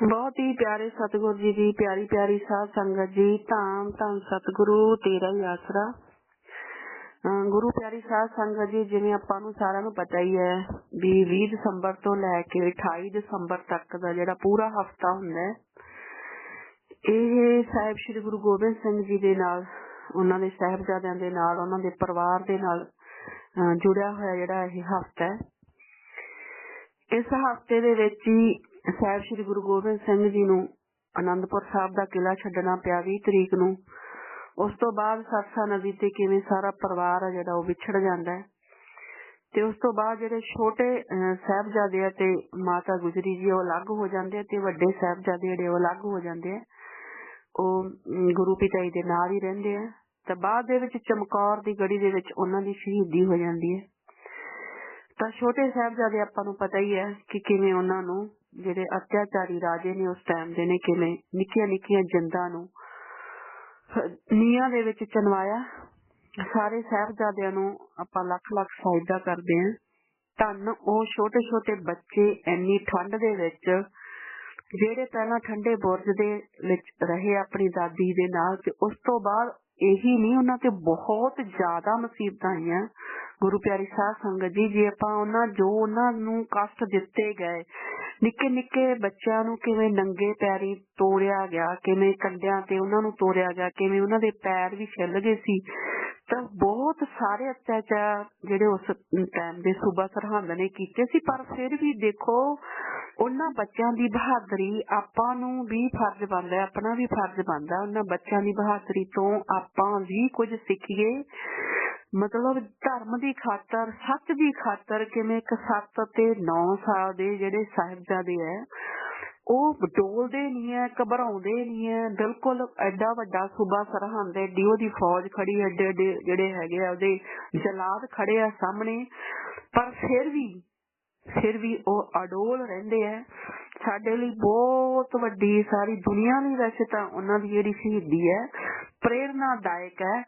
बहुत ही प्यारे सतगुरु जी की प्यारी प्यारी साध संगत जी। धाम धन सतगुरु तेरा ही आसरा। गुरु प्यारी साध संगत जी, जिवें आपां नूं सारिआं नूं पता ही है भी 20 दसंबर तो लैके 28 दसंबर तक दा जिहड़ा पूरा हफ्ता हुंदा है, ਇਹ साहिब श्री गुरु गोबिंद सिंह जी दे नाल, उन्हां दे साहिबजादिआं दे नाल, उन्हां दे परिवार दे नाल जुड़िया होया जिहड़ा ਇਹ हफ्ता है। इस हफ्ते दे विच ही साहिब श्री गुरु गोबिंद सिंह जी नूं आनंदपुर साहिब दा किला छड्डना पिया 20 तरीक नूं। उस तो बाद सरसा नदी ते किवें सारा परिवार है जिहड़ा विछड़ जांदा है ते उस तो बाद जिहड़े छोटे साहिबजादे आ ते माता गुजरी जी वो अलग हो जांदे ते वड्डे साहिबजादे जिहड़े अलग हो जांदे आ, ਉਹ गुरु पिता जी दे नाल ही रहिंदे आ। ते बाद दे विच चमकौर दी गढ़ी दे विच उन्हां दी शहीदी हो जांदी है। ਤਾਂ छोटे साहिबजादे आपां नूं पता ही है कि किवें उन्हां नूं ਜਿਹੜੇ अत्याचारी राजे ने उस टाइम दे ने किवें निक्कियां निक्कियां जिंदां नूं ਨੀਆਂ ਦੇ ਵਿੱਚ ਚਨਵਾਇਆ। ਸਾਰੇ ਸਾਹਿਬਜ਼ਾਦਿਆਂ ਨੂੰ ਆਪਾਂ ਲੱਖ ਲੱਖ ਸਜਦਾ ਕਰਦੇ ਆਂ। ਧੰਨ ਉਹ ਛੋਟੇ ਛੋਟੇ ਬੱਚੇ ਇੰਨੀ ਠੰਡ ਦੇ ਵਿੱਚ ਜਿਹੜੇ ਪਹਿਲਾਂ ਠੰਡੇ ਬੁਰਜ ਦੇ ਵਿੱਚ ਰਹੇ ਆਪਣੀ ਦਾਦੀ ਦੇ ਨਾਲ, ਤੇ ਉਸ ਤੋਂ ਬਾਅਦ ਇਹੀ ਨਹੀਂ ਉਹਨਾਂ ਤੇ ਬਹੁਤ ਜ਼ਿਆਦਾ ਮੁਸੀਬਤਾਂ ਆਈਆਂ। ਗੁਰੂ ਪਿਆਰੀ ਸਾਧ ਸੰਗਤ ਜੀ, ਜੇ ਆਪਾਂ ਉਹਨਾਂ ਨੂੰ ਕਸ਼ਟ ਦਿੱਤੇ ਗਏ, ਨਿੱਕੇ ਨਿੱਕੇ ਬੱਚਿਆਂ ਨੂੰ ਕਿਵੇਂ ਨੰਗੇ ਪੈਰੀ ਤੋੜਿਆ ਗਿਆ, ਕਿਵੇਂ ਕੰਡਿਆਂ ਤੇ ਉਹਨਾਂ ਨੂੰ ਤੋੜਿਆ ਗਿਆ, ਕਿਵੇਂ ਉਹਨਾਂ ਦੇ ਪੈਰ ਵੀ ਛਿੱਲ ਗਏ ਸੀ, ਤਾਂ ਬਹੁਤ ਸਾਰੇ ਅਤਿਆਚਾਰ ਜਿਹੜੇ ਉਸ ਟਾਈਮ ਦੇ ਸੂਬਾ ਸਰਹੰਦ ਨੇ ਕੀਤੇ ਸੀ। ਪਰ ਫਿਰ ਵੀ ਦੇਖੋ ਉਹਨਾਂ ਬੱਚਿਆਂ ਦੀ ਬਹਾਦਰੀ ਆਪਾਂ ਨੂੰ ਵੀ ਫਰਜ਼ ਬਣਦਾ, ਆਪਣਾ ਵੀ ਫਰਜ਼ ਬਣਦਾ ਉਹਨਾਂ ਬੱਚਿਆਂ ਦੀ ਬਹਾਦਰੀ ਤੋਂ ਆਪਾਂ ਵੀ ਕੁਝ ਸਿੱਖੀਏ। ਮਤਲਬ ਧਰਮ ਦੀ ਖਾਤਰ, ਸੱਚ ਦੀ ਖਾਤਰ ਕਿਵੇਂ ਇੱਕ 7 ਤੇ 9 ਸਾਲ ਦੇ ਜਿਹੜੇ ਸਾਹਿਬਜ਼ਾਦੇ ਹੈ ਉਹ ਡੋਲਦੇ ਨਹੀਂ ਹੈ, ਘਬਰਾਉਂਦੇ ਨਹੀਂ ਹੈ। ਬਿਲਕੁਲ ਐਡਾ ਵੱਡਾ ਸੂਬਾ ਸਰਹੰਦ, ਐਡੀ ਉਹਦੀ ਫੌਜ ਖੜੀ, ਐਡੇ ਐਡੇ ਜਿਹੜੇ ਹੈਗੇ ਆ ਉਹਦੇ ਜਲਾਦ ਖੜੇ ਆ ਸਾਹਮਣੇ, ਪਰ ਫਿਰ ਵੀ ਉਹ ਅਡੋਲ ਰਹਿੰਦੇ ਆ। ਸਾਡੇ ਲਈ ਬਹੁਤ ਵੱਡੀ, ਸਾਰੀ ਦੁਨੀਆ ਲਈ ਵੈਸੇ ਤਾਂ ਉਹਨਾਂ ਦੀ ਜਿਹੜੀ ਸ਼ਹੀਦੀ ਹੈ ਪ੍ਰੇਰਨਾਦਾਇਕ ਹੈ,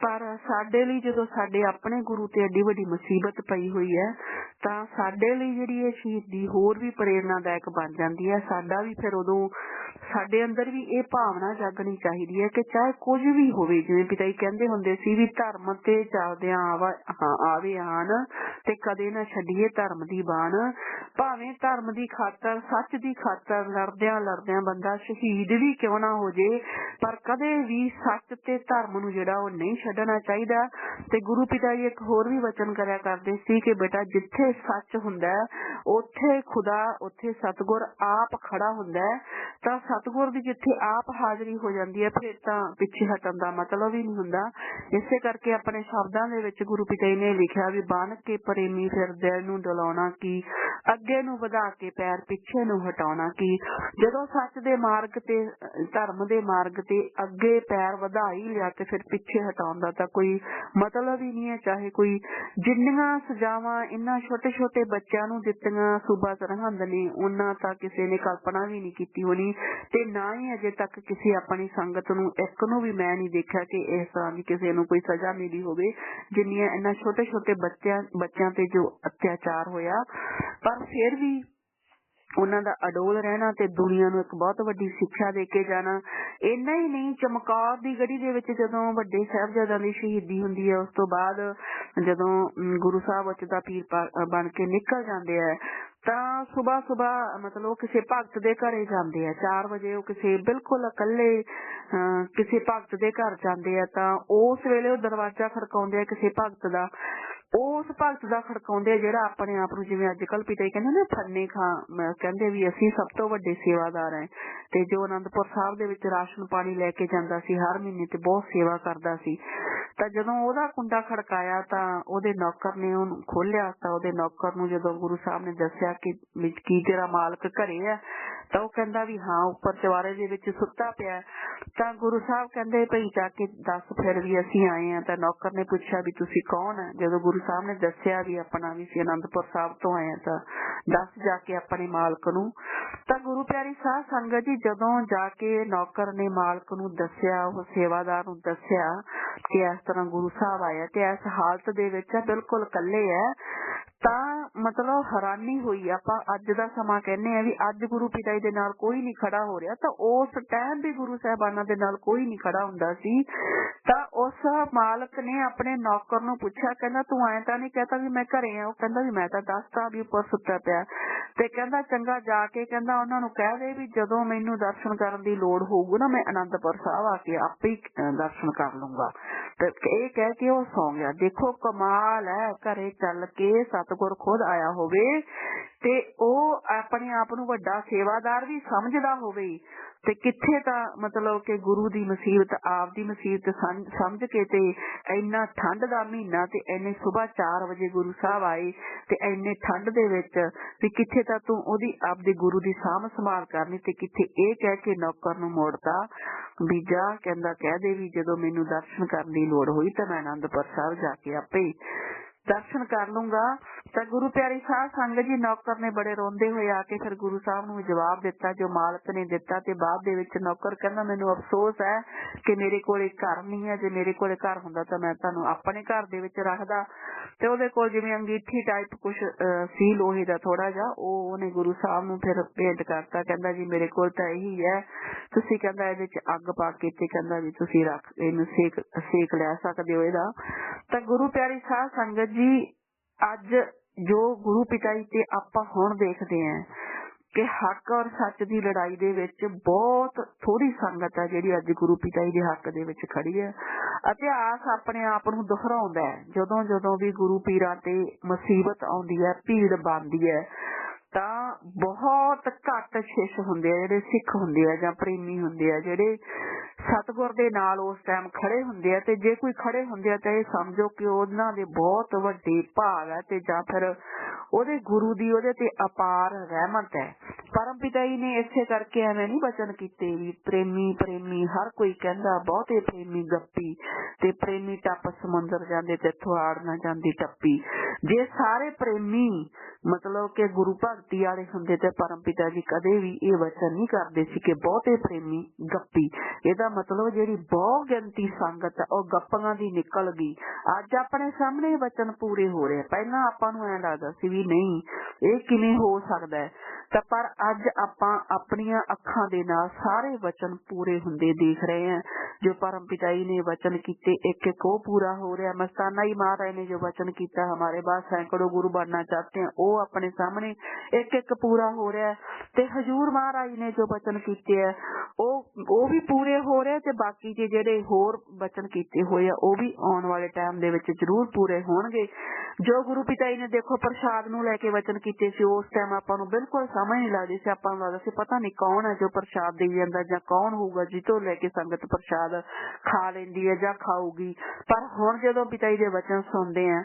ਪਰ ਸਾਡੇ ਲਈ ਜਦੋਂ ਸਾਡੇ ਆਪਣੇ ਗੁਰੂ ਤੇ ਐਡੀ ਵੱਡੀ ਮੁਸੀਬਤ ਪਈ ਹੋਈ ਹੈ ਤਾਂ ਸਾਡੇ ਲਈ ਜਿਹੜੀ ਇਹ ਸ਼ਹੀਦੀ ਹੋਰ ਵੀ ਪ੍ਰੇਰਨਾਦਾਇਕ ਬਣ ਜਾਂਦੀ ਹੈ। ਸਾਡਾ ਵੀ ਫਿਰ ਉਦੋਂ ਸਾਡੇ ਅੰਦਰ ਵੀ ਇਹ ਭਾਵਨਾ ਜਾਗਣੀ ਚਾਹੀਦੀ ਹੈ ਕਿ ਚਾਹੇ ਕੁਝ ਵੀ ਹੋਵੇ, ਜਿਵੇਂ ਪਿਤਾ ਜੀ ਕਹਿੰਦੇ ਹੁੰਦੇ ਸੀ ਵੀ ਧਰਮ ਤੇ ਚੱਲਦਿਆਂ ਆਵੇ ਆਣ ਤੇ ਕਦੇ ਨਾ ਛੱਡੀਏ ਧਰਮ ਦੀ ਬਾਣ। ਭਾਵੇਂ ਧਰਮ ਦੀ ਖਾਤਰ, ਸੱਚ ਦੀ ਖਾਤਰ ਲੜਦਿਆਂ ਬੰਦਾ ਸ਼ਹੀਦ ਵੀ ਕਿਉਂ ਨਾ ਹੋ ਜੇ, ਪਰ ਕਦੇ ਵੀ ਸੱਚ ਤੇ ਧਰਮ ਨੂੰ ਜਿਹੜਾ ਉਹ ਨਹੀਂ ਛੱਡਣਾ ਚਾਹੀਦਾ। ਤੇ ਗੁਰੂ ਪਿਤਾ ਜੀ ਇੱਕ ਹੋਰ ਵੀ ਵਚਨ ਕਰਿਆ ਕਰਦੇ ਸੀ ਕਿ ਬੇਟਾ ਜਿੱਥੇ ਸੱਚ ਹੁੰਦਾ ਉੱਥੇ ਖੁਦਾ, ਉੱਥੇ ਸਤਿਗੁਰ ਆਪ ਖੜਾ ਹੁੰਦਾ ਹੈ। ਤਾਂ ਸਤਿਗੁਰ ਦੀ ਜਿੱਥੇ ਆਪ ਹਾਜ਼ਰੀ ਹੋ ਜਾਂਦੀ ਹੈ ਫਿਰ ਤਾਂ ਪਿੱਛੇ ਹਟਣ ਦਾ ਮਤਲਬ ਹੀ ਨਹੀਂ ਹੁੰਦਾ। ਇਸੇ ਕਰਕੇ ਆਪਣੇ ਸ਼ਬਦਾਂ ਦੇ ਵਿੱਚ ਗੁਰੂ ਪਿਤਾ ਜੀ ਨੇ ਲਿਖਿਆ ਵੀ ਬਣ ਕੇ ਪ੍ਰੇਮੀ ਫਿਰ ਦਿਲ ਨੂੰ ਡਲਾਉਣਾ ਕੀ, ਅੱਗੇ ਨੂੰ ਵਧਾ ਕੇ ਪੈਰ ਪਿੱਛੇ ਨੂੰ ਹਟਾਉਣਾ ਕੀ। ਜਦੋਂ ਸੱਚ ਦੇ ਮਾਰਗ ਤੇ, ਧਰਮ ਦੇ ਮਾਰਗ ਤੇ ਅੱਗੇ ਪੈਰ ਵਧਾ ਹੀ ਲਿਆ ਤੇ ਫਿਰ ਪਿੱਛੇ ਹਟਾਉਣ ਦਾ ਤਾਂ ਕੋਈ ਮਤਲਬ ਹੀ ਨਹੀਂ ਹੈ। ਚਾਹੇ ਕੋਈ ਜਿੰਨੀਆਂ ਸਜ਼ਾਵਾਂ ਇਹਨਾਂ ਛੋਟੇ ਛੋਟੇ ਬੱਚਿਆਂ ਨੂੰ ਦਿੱਤੀਆਂ ਸੂਬਾ ਸਰਹੰਦ ਨੇ, ਉਹਨਾਂ ਤਾਂ ਕਿਸੇ ਨੇ ਕਲਪਨਾ ਵੀ ਨਹੀਂ ਕੀਤੀ ਹੋਣੀ, ਤੇ ਨਾ ਹੀ ਅਜੇ ਤੱਕ ਕਿਸੇ ਆਪਣੀ ਸੰਗਤ ਨੂੰ ਇੱਕ ਨੂੰ ਵੀ ਮੈਂ ਨਹੀਂ ਦੇਖਿਆ ਕਿ ਇਸ ਤਰ੍ਹਾਂ ਦੀ ਕਿਸੇ ਨੂੰ ਕੋਈ ਸਜ਼ਾ ਮਿਲੀ ਹੋਵੇ ਜਿੰਨੀਆਂ ਇਹਨਾਂ ਛੋਟੇ ਛੋਟੇ ਬੱਚਿਆਂ ਤੇ ਜੋ ਅਤਿਆਚਾਰ ਹੋਇਆ। ਪਰ ਫਿਰ ਵੀ ਉਹਨਾਂ ਦਾ ਅਡੋਲ ਰਹਿਣਾ ਤੇ ਦੁਨੀਆ ਨੂੰ ਇੱਕ ਬਹੁਤ ਵੱਡੀ ਸਿੱਖਿਆ ਦੇ ਕੇ ਜਾਣਾ। ਇੰਨਾ ਹੀ ਨਹੀਂ, ਚਮਕੌਰ ਦੀ ਗੜੀ ਦੇ ਵਿੱਚ ਜਦੋਂ ਵੱਡੇ ਸਾਹਿਬਜ਼ਾਦਿਆਂ ਦੀ ਸ਼ਹੀਦੀ ਹੁੰਦੀ ਹੈ, ਉਸ ਤੋਂ ਬਾਅਦ ਜਦੋਂ ਗੁਰੂ ਸਾਹਿਬ ਉੱਚ ਦਾ ਪੀਰ ਬਣ ਕੇ ਨਿਕਲ ਜਾਂਦੇ ਆ ਤਾਂ ਸੁਬਾਹ ਮਤਲਬ ਕਿਸੇ ਭਗਤ ਦੇ ਘਰੇ ਜਾਂਦੇ ਆ। 4 ਵਜੇ ਉਹ ਕਿਸੇ ਬਿਲਕੁਲ ਇਕੱਲੇ ਕਿਸੇ ਭਗਤ ਦੇ ਘਰ ਜਾਂਦੇ ਆ। ਤਾਂ ਉਸ ਵੇਲੇ ਉਹ ਦਰਵਾਜ਼ਾ ਖੜਕਾਉਂਦੇ ਆ ਕਿਸੇ ਭਗਤ ਦਾ, ਉਸ ਭਗਤ ਦਾ ਖੜਕਾਉਂਦੇ ਆ ਜਿਹੜਾ ਆਪਣੇ ਆਪ ਨੂੰ, ਜਿਵੇਂ ਅੱਜ ਕੱਲ੍ਹ ਪਿਤਾ ਜੀ ਕਹਿੰਦੇ ਨਾ ਫੰਨੇ ਖਾਂ, ਕਹਿੰਦੇ ਵੀ ਅਸੀਂ ਸਭ ਤੋਂ ਵੱਡੇ ਸੇਵਾਦਾਰ ਹੈ, ਤੇ ਜੋ ਆਨੰਦਪੁਰ ਸਾਹਿਬ ਦੇ ਵਿੱਚ ਰਾਸ਼ਨ ਪਾਣੀ ਲੈ ਕੇ ਜਾਂਦਾ ਸੀ ਹਰ ਮਹੀਨੇ ਤੇ ਬਹੁਤ ਸੇਵਾ ਕਰਦਾ ਸੀ। ਤਾਂ ਜਦੋਂ ਉਹਦਾ ਕੁੰਡਾ ਖੜਕਾਇਆ ਤਾਂ ਉਹਦੇ ਨੌਕਰ ਨੇ ਉਹਨੂੰ ਖੋਲਿਆ। ਤਾਂ ਉਹਦੇ ਨੌਕਰ ਨੂੰ ਜਦੋਂ ਗੁਰੂ ਸਾਹਿਬ ਨੇ ਦੱਸਿਆ ਕਿ ਕੀ ਤੇਰਾ ਮਾਲਕ ਘਰੇ ਹੈ, ਤਾਂ ਉਹ ਕਹਿੰਦਾ ਵੀ ਹਾਂ ਉੱਪਰ ਚਵਾਰੇ ਦੇ ਵਿੱਚ ਸੁੱਤਾ ਪਿਆ। ਤਾਂ ਗੁਰੂ ਸਾਹਿਬ ਕਹਿੰਦੇ ਭਈ ਜਾ ਕੇ ਦੱਸ ਫਿਰ ਵੀ ਅਸੀਂ ਆਏ ਹਾਂ। ਤਾਂ ਨੌਕਰ ਨੇ ਪੁੱਛਿਆ ਵੀ ਤੁਸੀਂ ਕੌਣ ਹੈ। ਜਦੋਂ ਗੁਰੂ ਸਾਹਿਬ ਨੇ ਦੱਸਿਆ ਵੀ ਆਪਣਾ ਵੀ ਅਸੀਂ ਆਨੰਦਪੁਰ ਸਾਹਿਬ ਤੋਂ ਆਏ ਹਾਂ, ਤਾਂ ਦੱਸ ਜਾ ਕੇ ਆਪਣੇ ਮਾਲਕ ਨੂੰ। ਤਾਂ ਗੁਰੂ ਪਿਆਰੀ ਸਾਧ ਸੰਗਤ ਜੀ, ਜਦੋਂ ਜਾ ਕੇ ਨੌਕਰ ਨੇ ਮਾਲਕ ਨੂੰ ਦੱਸਿਆ, ਉਹ ਸੇਵਾਦਾਰ ਨੂੰ ਦੱਸਿਆ ਕਿ ਇਸ ਤਰ੍ਹਾਂ ਗੁਰੂ ਸਾਹਿਬ ਆਇਆ ਤੇ ਇਸ ਹਾਲਤ ਦੇ ਵਿੱਚ ਬਿਲਕੁਲ ਇਕੱਲੇ ਹੈ, ਤਾਂ ਮਤਲਬ ਹੈਰਾਨੀ ਹੋਈ। ਆਪਾਂ ਅੱਜ ਦਾ ਸਮਾਂ ਕਹਿੰਦੇ ਆ ਵੀ ਅੱਜ ਗੁਰੂ ਪਿਤਾ ਜੀ ਦੇ ਨਾਲ ਕੋਈ ਨਹੀਂ ਖੜਾ ਹੋ ਰਿਹਾ, ਤਾਂ ਉਸ ਟਾਈਮ ਵੀ ਗੁਰੂ ਸਾਹਿਬਾਨਾਂ ਦੇ ਨਾਲ ਕੋਈ ਨਹੀਂ ਖੜਾ ਹੁੰਦਾ ਸੀ। ਤਾਂ ਉਸ ਮਾਲਕ ਨੇ ਆਪਣੇ ਨੌਕਰ ਨੂੰ ਪੁੱਛਿਆ, ਕਹਿੰਦਾ ਤੂੰ ਐਂ ਤਾਂ ਨਹੀਂ ਕਹਤਾ ਵੀ ਮੈਂ ਘਰੇ ਆ? ਉਹ ਕਹਿੰਦਾ ਵੀ ਮੈਂ ਤਾਂ ਦੱਸਤਾ ਵੀ ਉੱਪਰ ਸੁੱਤਾ ਪਿਆ। ਤੇ ਕਹਿੰਦਾ ਚੰਗਾ, ਜਾ ਕੇ ਕਹਿੰਦਾ ਉਹਨਾਂ ਨੂੰ ਕਹਿ ਦੇ ਵੀ ਜਦੋਂ ਮੈਨੂੰ ਦਰਸ਼ਨ ਕਰਨ ਦੀ ਲੋੜ ਹੋਊਗੀ ਨਾ, ਮੈਂ ਅਨੰਦਪੁਰ ਸਾਹਿਬ ਆ ਕੇ ਆਪੇ ਹੀ ਦਰਸ਼ਨ ਕਰ ਲੂੰਗਾ। ਤੇ ਇਹ ਕਹਿ ਕੇ ਉਹ ਸੌਂ ਗਿਆ। ਦੇਖੋ ਕਮਾਲ ਹੈ, ਘਰੇ ਚੱਲ ਕੇ ਸਤਿਗੁਰ ਖੁਦ ਆਇਆ ਹੋਵੇ ਤੇ ਉਹ ਆਪਣੇ ਆਪ ਨੂੰ ਵੱਡਾ ਸੇਵਾਦਾਰ ਵੀ ਸਮਝਦਾ ਹੋਵੇ, ਤੇ ਕਿੱਥੇ ਤਾਂ ਮਤਲਬ ਕਿ ਗੁਰੂ ਦੀ ਮੁਸੀਬਤ, ਆਪ ਦੀ ਮੁਸੀਬਤ ਸਮਝ ਕੇ ਤੇ ਇੰਨਾ ਠੰਡ ਦਾ ਮਹੀਨਾ ਤੇ ਇੰਨੇ ਸੁਬਾਹ 4 ਵਜੇ ਗੁਰੂ ਸਾਹਿਬ ਆਏ ਤੇ ਇੰਨੇ ਠੰਡ ਦੇ ਵਿੱਚ ਵੀ ਕਿੱਥੇ ਤਾਂ ਤੂੰ ਉਹਦੀ ਆਪਦੇ ਗੁਰੂ ਦੀ ਸਾਂਭ ਸੰਭਾਲ ਕਰਨੀ, ਤੇ ਕਿੱਥੇ ਇਹ ਕਹਿ ਕੇ ਨੌਕਰ ਨੂੰ ਮੋੜਤਾ ਵੀ ਜਾ, ਕਹਿੰਦਾ ਕਹਿ ਦੇ ਵੀ ਜਦੋਂ ਮੈਨੂੰ ਦਰਸ਼ਨ ਕਰਨ ਦੀ ਲੋੜ ਹੋਈ ਤਾਂ ਮੈਂ ਅਨੰਦਪੁਰ ਸਾਹਿਬ ਜਾ ਕੇ ਆਪੇ ਦਰਸ਼ਨ ਕਰ ਲੂੰਗਾ। ਤਾਂ ਗੁਰੂ ਪਿਆਰੀ ਸਾਧ ਸੰਗਤ ਜੀ, ਨੌਕਰ ਨੇ ਬੜੇ ਰੋਂਦੇ ਹੋਏ ਆ ਕੇ ਫਿਰ ਗੁਰੂ ਸਾਹਿਬ ਨੂੰ ਜਵਾਬ ਦਿੱਤਾ ਜੋ ਮਾਲਕ ਨੇ ਦਿੱਤਾ। ਤੇ ਬਾਅਦ ਦੇ ਵਿੱਚ ਨੌਕਰ ਕਹਿੰਦਾ ਮੈਨੂੰ ਅਫਸੋਸ ਹੈ ਕਿ ਮੇਰੇ ਕੋਲ ਘਰ ਨਹੀਂ ਹੈ, ਜੇ ਮੇਰੇ ਕੋਲ ਘਰ ਹੁੰਦਾ ਤਾਂ ਮੈਂ ਤੁਹਾਨੂੰ ਆਪਣੇ ਘਰ ਦੇ ਵਿੱਚ ਰੱਖਦਾ। ਤੇ ਉਹਦੇ ਕੋਲ ਜਿਵੇਂ ਅੰਗੀਠੀ ਟਾਈਪ ਕੁਛ ਸੀ ਲੋਹੇ ਦਾ ਥੋੜਾ ਜਿਹਾ, ਉਹ ਉਹਨੇ ਗੁਰੂ ਸਾਹਿਬ ਨੂੰ ਫਿਰ ਭੇਂਟ ਕਰਤਾ। ਕਹਿੰਦਾ ਜੀ ਮੇਰੇ ਕੋਲ ਤਾਂ ਇਹੀ ਹੈ, ਤੁਸੀਂ ਕਹਿੰਦਾ ਇਹਦੇ ਚ ਅੱਗ ਪਾ ਕੇ ਤੇ ਕਹਿੰਦਾ ਵੀ ਤੁਸੀਂ ਰੱਖ ਇਹਨੂੰ ਸੇਕ ਲੈ ਸਕਦੇ ਹੋ ਇਹਦਾ। ਤਾਂ ਗੁਰੂ ਪਿਆਰੀ ਸਾਧ ਸੰਗਤ ਜੀ, ਅੱਜ ਜੋ ਗੁਰੂ ਪਿਤਾ ਜੀ ਤੇ ਆਪਾਂ ਹੁਣ ਦੇਖਦੇ ਹਾਂ ਕਿ ਹੱਕ ਔਰ ਸੱਚ ਦੀ ਲੜਾਈ ਦੇ ਵਿੱਚ ਬਹੁਤ ਥੋੜੀ ਸੰਗਤ ਹੈ ਜਿਹੜੀ ਅੱਜ ਗੁਰੂ ਪਿਤਾ ਜੀ ਦੇ ਹੱਕ ਦੇ ਵਿੱਚ ਖੜੀ ਹੈ। ਇਤਿਹਾਸ ਆਪਣੇ ਆਪ ਨੂੰ ਦੁਹਰਾਉਂਦਾ ਹੈ। ਜਦੋਂ ਜਦੋਂ ਵੀ ਗੁਰੂ ਪੀਰਾਂ ਤੇ ਮੁਸੀਬਤ ਆਉਂਦੀ ਹੈ, ਭੀੜ ਬਣਦੀ ਹੈ, ਤਾਂ ਬਹੁਤ ਘੱਟ ਸ਼ਿਸ਼ ਹੁੰਦੇ ਆ ਜਿਹੜੇ ਸਿੱਖ ਹੁੰਦੇ ਆ ਜਾਂ ਪ੍ਰੇਮੀ ਹੁੰਦੇ ਆ ਜਿਹੜੇ ਸਤਿਗੁਰ ਦੇ ਨਾਲ ਉਸ ਟਾਈਮ ਖੜੇ ਹੁੰਦੇ ਆ। ਤੇ ਜੇ ਕੋਈ ਖੜੇ ਹੁੰਦੇ ਆ ਤਾਂ ਇਹ ਸਮਝੋ ਕਿ ਉਹਨਾਂ ਦੇ ਬਹੁਤ ਵੱਡੇ ਭਾਗ ਹੈ ਤੇ ਜਾਂ ਫਿਰ ਉਹਦੇ ਗੁਰੂ ਦੀ ਉਹਦੇ ਤੇ ਅਪਾਰ ਰਹਿਮਤ ਹੈ। ਪਰਮ ਪਿਤਾ ਜੀ ਨੇ ਇਸੇ ਕਰਕੇ ਐਵੇਂ ਨਹੀਂ ਬਚਨ ਕੀਤੇ ਵੀ ਪ੍ਰੇਮੀ ਪ੍ਰੇਮੀ ਹਰ ਕੋਈ ਕਹਿੰਦਾ, ਬਹੁਤੇ ਪ੍ਰੇਮੀ ਗੱਪੀ ਤੇ ਪ੍ਰੇਮੀ ਟੱਪ ਸਮੁੰਦਰ ਜਾਂਦੇ ਤੇ ਥੁਆੜ ਨਾ ਜਾਂਦੀ ਟੱਪੀ। ਜੇ ਸਾਰੇ ਪ੍ਰੇਮੀ ਮਤਲਬ ਕਿ ਗੁਰੂ ਭਗਤੀ ਵਾਲੇ ਹੁੰਦੇ ਤੇ ਪਰਮ ਪਿਤਾ ਜੀ ਕਦੇ ਵੀ ਇਹ ਵਚਨ ਨਹੀਂ ਕਰਦੇ ਸੀ ਕਿ ਬਹੁਤੇ ਪ੍ਰੇਮੀ ਗੱਪੀ। ਇਹਦਾ ਮਤਲਬ ਜਿਹੜੀ ਬਹੁ ਗਿਣਤੀ ਸੰਗਤ ਉਹ ਗੱਪਾਂ ਦੀ ਨਿਕਲ ਗਈ। ਅੱਜ ਆਪਣੇ ਸਾਹਮਣੇ ਵਚਨ ਪੂਰੇ ਹੋ ਰਹੇ। ਪਹਿਲਾਂ ਆਪਾਂ ਨੂੰ ਐਂ ਲੱਗਦਾ ਸੀ ਵੀ ਨਹੀਂ ਇਹ ਕਿਵੇਂ ਹੋ ਸਕਦਾ ਹੈ, ਤਾਂ ਪਰ ਅੱਜ ਆਪਾਂ ਆਪਣੀਆਂ ਅੱਖਾਂ ਦੇ ਨਾਲ ਸਾਰੇ ਵਚਨ ਪੂਰੇ ਹੁੰਦੇ ਦੇਖ ਰਹੇ ਹਾਂ। ਜੋ ਪਰਮ ਪਿਤਾ ਜੀ ਨੇ ਵਚਨ ਕੀਤੇ ਇੱਕ ਇੱਕ ਉਹ ਪੂਰਾ ਹੋ ਰਿਹਾ। ਮਸਤਾਨਾ ਜੀ ਮਹਾਰਾਜ ਨੇ ਜੋ ਵਚਨ ਕੀਤਾ ਹਮਾਰੇ ਬਾਅਦ ਸੈਂਕੜੋं ਗੁਰੂ ਬਣਨਾ ਚਾਹਤੇ हैं, ਉਹ ਆਪਣੇ ਸਾਹਮਣੇ ਇੱਕ ਇੱਕ ਪੂਰਾ ਹੋ ਰਿਹਾ। ਤੇ ਹਜੂਰ ਮਹਾਰਾਜ ਨੇ ਜੋ ਵਚਨ ਕੀਤੇ ਹੈ ਉਹ ਵੀ ਪੂਰੇ ਹੋ ਰਹੇ, ਤੇ ਬਾਕੀ ਦੇ ਜਿਹੜੇ ਹੋਰ ਵਚਨ ਕੀਤੇ ਹੋਏ ਆ ਉਹ ਵੀ ਆਉਣ ਵਾਲੇ ਟਾਈਮ ਦੇ ਵਿੱਚ ਜ਼ਰੂਰ ਪੂਰੇ ਹੋਣਗੇ। ਜੋ ਗੁਰੂ ਪਿਤਾ ਜੀ ਨੇ ਦੇਖੋ ਪ੍ਰਸ਼ਾਦ ਨੂੰ ਲੈ ਕੇ ਵਚਨ ਕੀਤੇ ਸੀ, ਉਸ ਟਾਈਮ ਆਪਾਂ ਨੂੰ ਬਿਲਕੁਲ ਸਮਝ ਨਹੀਂ ਲੱਗਦੀ ਸੀ। ਆਪਾਂ ਨੂੰ ਲੱਗਦਾ ਸੀ ਪਤਾ ਨਹੀਂ ਕੌਣ ਹੈ ਜੋ ਪ੍ਰਸ਼ਾਦ ਦੇਈ ਜਾਂਦਾ ਜਾਂ ਕੌਣ ਹੋਊਗਾ ਜਿੱਥੋਂ ਲੈ ਕੇ ਸੰਗਤ ਪ੍ਰਸ਼ਾਦ ਖਾ ਲੈਂਦੀ ਹੈ ਜਾਂ ਖਾਊਗੀ। ਪਰ ਹੁਣ ਜਦੋਂ ਪਿਤਾ ਜੀ ਦੇ ਵਚਨ ਸੁਣਦੇ ਆ,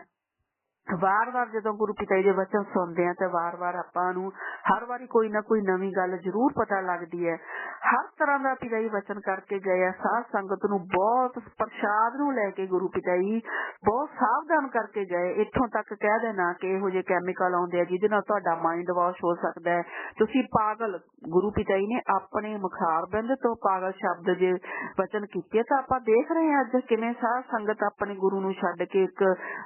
ਵਾਰ-ਵਾਰ ਜਦੋਂ ਗੁਰੂ ਪਿਤਾ ਜੀ ਦੇ ਵਚਨ ਸੁਣਦੇ ਆ ਤੇ ਵਾਰ-ਵਾਰ ਆਪਾਂ ਨੂੰ ਹਰ ਵਾਰੀ ਕੋਈ ਨਾ ਕੋਈ ਨਵੀਂ ਗੱਲ ਜ਼ਰੂਰ ਪਤਾ ਲੱਗਦੀ ਹੈ। ਹਰ ਤਰ੍ਹਾਂ ਦਾ ਪਿਤਾ ਜੀ ਵਚਨ ਕਰਕੇ ਗਏ ਆ। ਸਾਧ ਸੰਗਤ ਨੂੰ ਬਹੁਤ ਪ੍ਰਸ਼ਾਦ ਨੂੰ ਲੈ ਕੇ ਗੁਰੂ ਪਿਤਾ ਜੀ ਬਹੁਤ ਸਾਵਧਾਨ ਕਰਕੇ ਗਏ। ਇੱਥੋਂ ਤੱਕ ਕਹਿ ਦੇਣਾ ਕਿ ਇਹੋ ਜਿਹੇ ਕੈਮੀਕਲ ਆਉਂਦੇ ਆ ਜਿਹਦੇ ਨਾਲ ਤੁਹਾਡਾ ਮਾਈਂਡ ਵਾਸ਼ ਹੋ ਸਕਦਾ ਹੈ, ਤੁਸੀਂ ਪਾਗਲ। ਗੁਰੂ ਪਿਤਾ ਜੀ ਨੇ ਆਪਣੇ ਮੁਖਾਰਬਿੰਦ ਤੋਂ ਪਾਗਲ ਸ਼ਬਦ ਜੇ ਵਚਨ ਕੀਤੇ। ਤਾਂ ਆਪਾਂ ਦੇਖ ਰਹੇ ਹਾਂ ਅੱਜ ਕਿਵੇਂ ਸਾਧ ਸੰਗਤ ਆਪਣੇ ਗੁਰੂ ਨੂੰ ਛੱਡ ਕੇ ਇੱਕ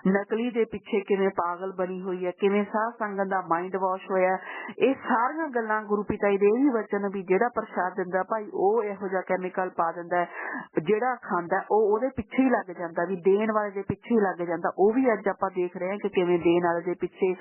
ਨਕਲੀ ਦੇ ਪਿੱਛੇ ਕਿਵੇਂ ਪਾਗਲ ਬਣੀ ਹੋਈ ਹੈ, ਕਿਵੇਂ ਸਾਧ ਸੰਗਤ ਦਾ ਮਾਈਂਡ ਵਾਸ਼ ਹੋਇਆ। ਇਹ ਸਾਰੀਆਂ ਗੱਲਾਂ ਗੁਰੂ ਪਿਤਾ ਜੀ ਦੇ ਇਹ ਵਚਨ ਵੀ ਜਿਹੜਾ ਪ੍ਰਸ਼ਾਦ ਦਿੰਦਾ ਭਾਈ ਉਹ ਇਹੋ ਜਿਹਾ ਕੈਮੀਕਲ ਪਾ ਦਿੰਦਾ, ਜਿਹੜਾ ਖਾਂਦਾ ਉਹ ਉਹਦੇ ਪਿੱਛੇ ਹੀ ਲੱਗ ਜਾਂਦਾ, ਵੀ ਦੇਣ ਵਾਲੇ ਦੇ ਪਿੱਛੇ ਹੀ ਲੱਗ ਜਾਂਦਾ। ਉਹ ਵੀ ਅੱਜ ਆਪਾਂ ਦੇਖ ਰਹੇ ਹਾਂ ਕਿ ਕਿਵੇਂ ਦੇਣ ਵਾਲੇ ਦੇ ਪਿੱਛੇ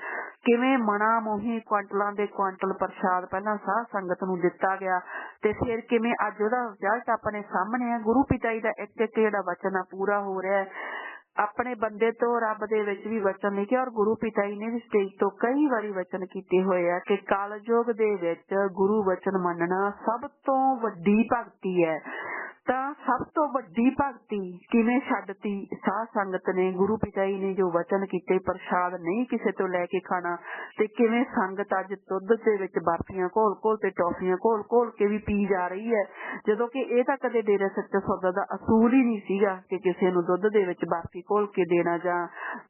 ਕਿਵੇਂ ਮਨਾ ਮੋਹੀ ਕੁਆਂਟਲਾਂ ਦੇ ਕੁਆਂਟਲ ਪ੍ਰਸ਼ਾਦ ਪਹਿਲਾਂ ਸਾਧ ਸੰਗਤ ਨੂੰ ਦਿੱਤਾ ਗਿਆ ਤੇ ਫਿਰ ਕਿਵੇਂ ਅੱਜ ਉਹਦਾ ਰਿਜ਼ਲਟ ਆਪਣੇ ਸਾਹਮਣੇ ਹੈ। ਗੁਰੂ ਪਿਤਾ ਜੀ ਦਾ ਇੱਕ ਇੱਕ ਜਿਹੜਾ ਵਚਨ ਆ ਪੂਰਾ ਹੋ ਰਿਹਾ ਹੈ। ਆਪਣੇ ਬੰਦੇ ਤੋਂ ਰੱਬ ਦੇ ਵਿੱਚ ਵੀ ਵਚਨ ਲਿਖਿਆ ਔਰ ਗੁਰੂ ਪਿਤਾ ਜੀ ਨੇ ਵੀ ਸਟੇਜ ਤੋਂ ਕਈ ਵਾਰੀ ਵਚਨ ਕੀਤੇ ਹੋਏ ਆ ਕਿ ਕਲਯੁਗ ਦੇ ਵਿੱਚ ਗੁਰੂ ਵਚਨ ਮੰਨਣਾ ਸਭ ਤੋਂ ਵੱਡੀ ਭਗਤੀ ਹੈ। ਤਾਂ ਸਭ ਤੋਂ ਵੱਡੀ ਭਗਤੀ ਕਿਵੇਂ ਛੱਡਤੀ ਸਾਧ ਸੰਗਤ ਨੇ। ਗੁਰੂ ਪਿਤਾ ਜੀ ਨੇ ਜੋ ਵਚਨ ਕੀਤੇ ਪ੍ਰਸ਼ਾਦ ਨਹੀਂ ਕਿਸੇ ਤੋਂ ਲੈ ਕੇ ਖਾਣਾ, ਤੇ ਕਿਵੇਂ ਸੰਗਤ ਅੱਜ ਦੁੱਧ ਦੇ ਵਿੱਚ ਬਰਫੀਆਂ ਘੋਲ ਘੋਲ ਤੇ ਟੌਫੀਆਂ ਘੋਲ ਘੋਲ ਕੇ ਵੀ ਪੀ ਜਾ ਰਹੀ ਹੈ, ਜਦੋਂ ਕਿ ਇਹ ਤਾਂ ਕਦੇ ਡੇਰਾ ਸੱਚਾ ਸੌਦਾ ਦਾ ਅਸੂਲ ਹੀ ਨਹੀਂ ਸੀਗਾ ਕਿ ਕਿਸੇ ਨੂੰ ਦੁੱਧ ਦੇ ਵਿੱਚ ਬਰਫੀ ਘੋਲ ਕੇ ਦੇਣਾ ਜਾਂ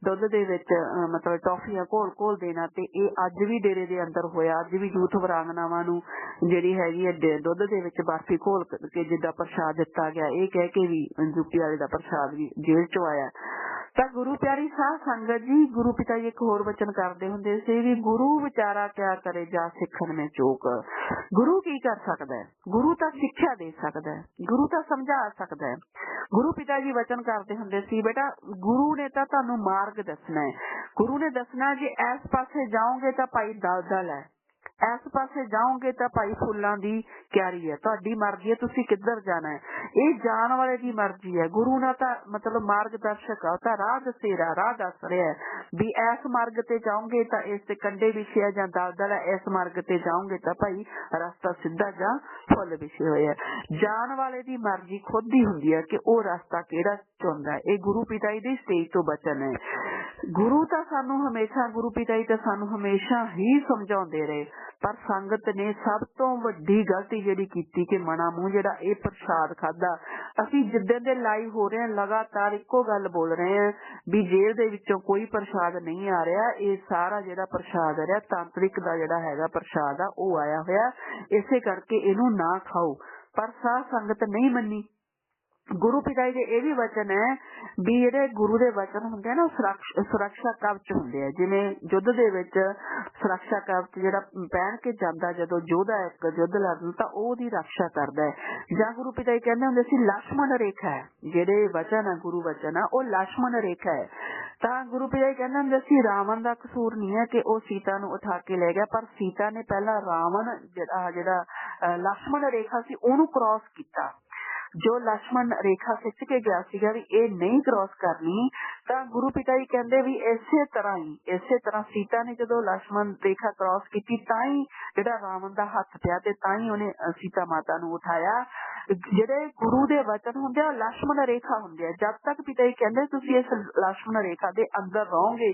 ਦੁੱਧ ਦੇ ਵਿੱਚ ਮਤਲਬ ਟੌਫੀਆਂ ਘੋਲ ਘੋਲ ਦੇਣਾ। ਤੇ ਇਹ ਅੱਜ ਵੀ ਡੇਰੇ ਦੇ ਅੰਦਰ ਹੋਇਆ। ਅੱਜ ਵੀ ਯੂਥ ਵਰਾਂਗਨਾਵਾਂ ਨੂੰ ਜਿਹੜੀ ਹੈਗੀ ਹੈ ਦੁੱਧ ਦੇ ਵਿੱਚ ਬਰਫੀ ਘੋਲ ਕੇ ਜਿੱਦਾਂ ਪ੍ਰਸ਼ਾਦ ਦਿੱਤਾ ਗਿਆ, ਇਹ ਕਹਿ ਕੇ ਵੀ ਯੂਪੀ ਵਾਲੇ ਦਾ ਪ੍ਰਸ਼ਾਦ ਵੀ ਜੇਲ੍ਹ ਚੋਂ ਆਇਆ। ਤਾਂ ਗੁਰੂ ਪਿਆਰੀ ਸਾਧ ਸੰਗਤ ਜੀ, ਗੁਰੂ ਪਿਤਾ ਜੀ ਇੱਕ ਹੋਰ ਵਚਨ ਕਰਦੇ ਹੁੰਦੇ ਸੀ ਵੀ ਗੁਰੂ ਵਿਚਾਰਾ ਕਿਆ ਕਰੇ ਜਾ ਸਿੱਖਣ में ਚੋਕ। ਗੁਰੂ ਕੀ ਕਰ ਸਕਦਾ ਹੈ? ਗੁਰੂ ਤਾਂ ਸਿੱਖਿਆ ਦੇ ਸਕਦਾ ਹੈ, ਗੁਰੂ ਤਾਂ ਸਮਝਾ ਸਕਦਾ ਹੈ। ਗੁਰੂ ਪਿਤਾ ਜੀ ਵਚਨ ਕਰਦੇ ਹੁੰਦੇ ਸੀ, ਬੇਟਾ ਗੁਰੂ ਨੇ ਤਾਂ ਤੁਹਾਨੂੰ ਮਾਰਗ ਦੱਸਣਾ ਹੈ, ਗੁਰੂ ਨੇ ਦੱਸਣਾ ਜੇ ਇਸ ਪਾਸੇ ਜਾਓਗੇ ਤਾਂ ਭਾਈ ਦਲਦਲ ਹੈ, इस पासे जाओगे तो भाई फुल्लां दी क्यारी है, तुहाडी मर्जी है तुसीं किधर जाना है, ये जान वाले की मर्जी है। गुरु ना तो मतलब मार्गदर्शक है, तो राह दसेरा राह दस रहा है भी इस मार्ग ते जाओगे तो इस कंडे विछे है जां दलदल है, इस मार्ग ते जाओगे तो भाई रास्ता सीधा जां फुल विछे होए है। जान वाले की मर्जी खुद ही हुंदी है कि वो रास्ता किहड़ा चुनदा है। ये गुरु पिता जी दी स्टेज तो बचन है। गुरु तो सानू हमेशा, गुरु पिता जी तो सानू हमेशा ही समझाउंदे रहे, पर संगत ने सब तो वड्डी गलती जिहड़ी कीती कि मना मूंह जिहड़ा ये प्रसाद खादा। असीं जिद्दन दे लाइव हो रहे हैं, लगातार इक्को गल बोल रहे हैं भी जेल दे विचों कोई प्रसाद नहीं आ रहा, ये सारा जिहड़ा प्रसाद आ रहा तांत्रिक दा जिहड़ा हैगा प्रसाद आ वो आया होया, इसे करके इनू ना खाओ। पर साध संगत नहीं मन्नी। गुरु पिता जी ये भी वचन है भी जेडे गुरु दे वचन हुंदे ना सुरक्षा कवच हुंदे आ, जिवें युद्ध दे विच सुरक्षा कवच जेड़ा पहन के जांदा जदों योद्धा एक युद्ध लड़दा तां ओहदी रक्षा करदा है। जां गुरु पिता जी कहंदे हुंदे सी लक्ष्मण रेखा है, जेडे वचन है गुरु वचन है ओ लक्ष्मण रेखा है। तां गुरु पिता जी कहंदे हुंदे सी रावण दा कसूर नहीं है कि ओ सीता नूं उठा के ले गया, पर सीता ने पहला रावण जेड़ा लक्ष्मण रेखा सी ओनू क्रॉस कीता। जो लक्ष्मण रेखा खिंच के गया सीगा भी ये नहीं क्रॉस करनी, तां गुरु पिता जी कहंदे भी इसे तरह सीता ने जदों लक्ष्मण रेखा क्रॉस की तां ही जिहड़ा रावण दा हथ पिया ते तां ही उहने सीता माता नूं उठाया। जिहड़े गुरु दे वचन हुंदे आ लक्ष्मण रेखा हुंदे आ, जब तक पिता जी कहंदे तुसीं इस लक्ष्मण रेखा दे अंदर रहोगे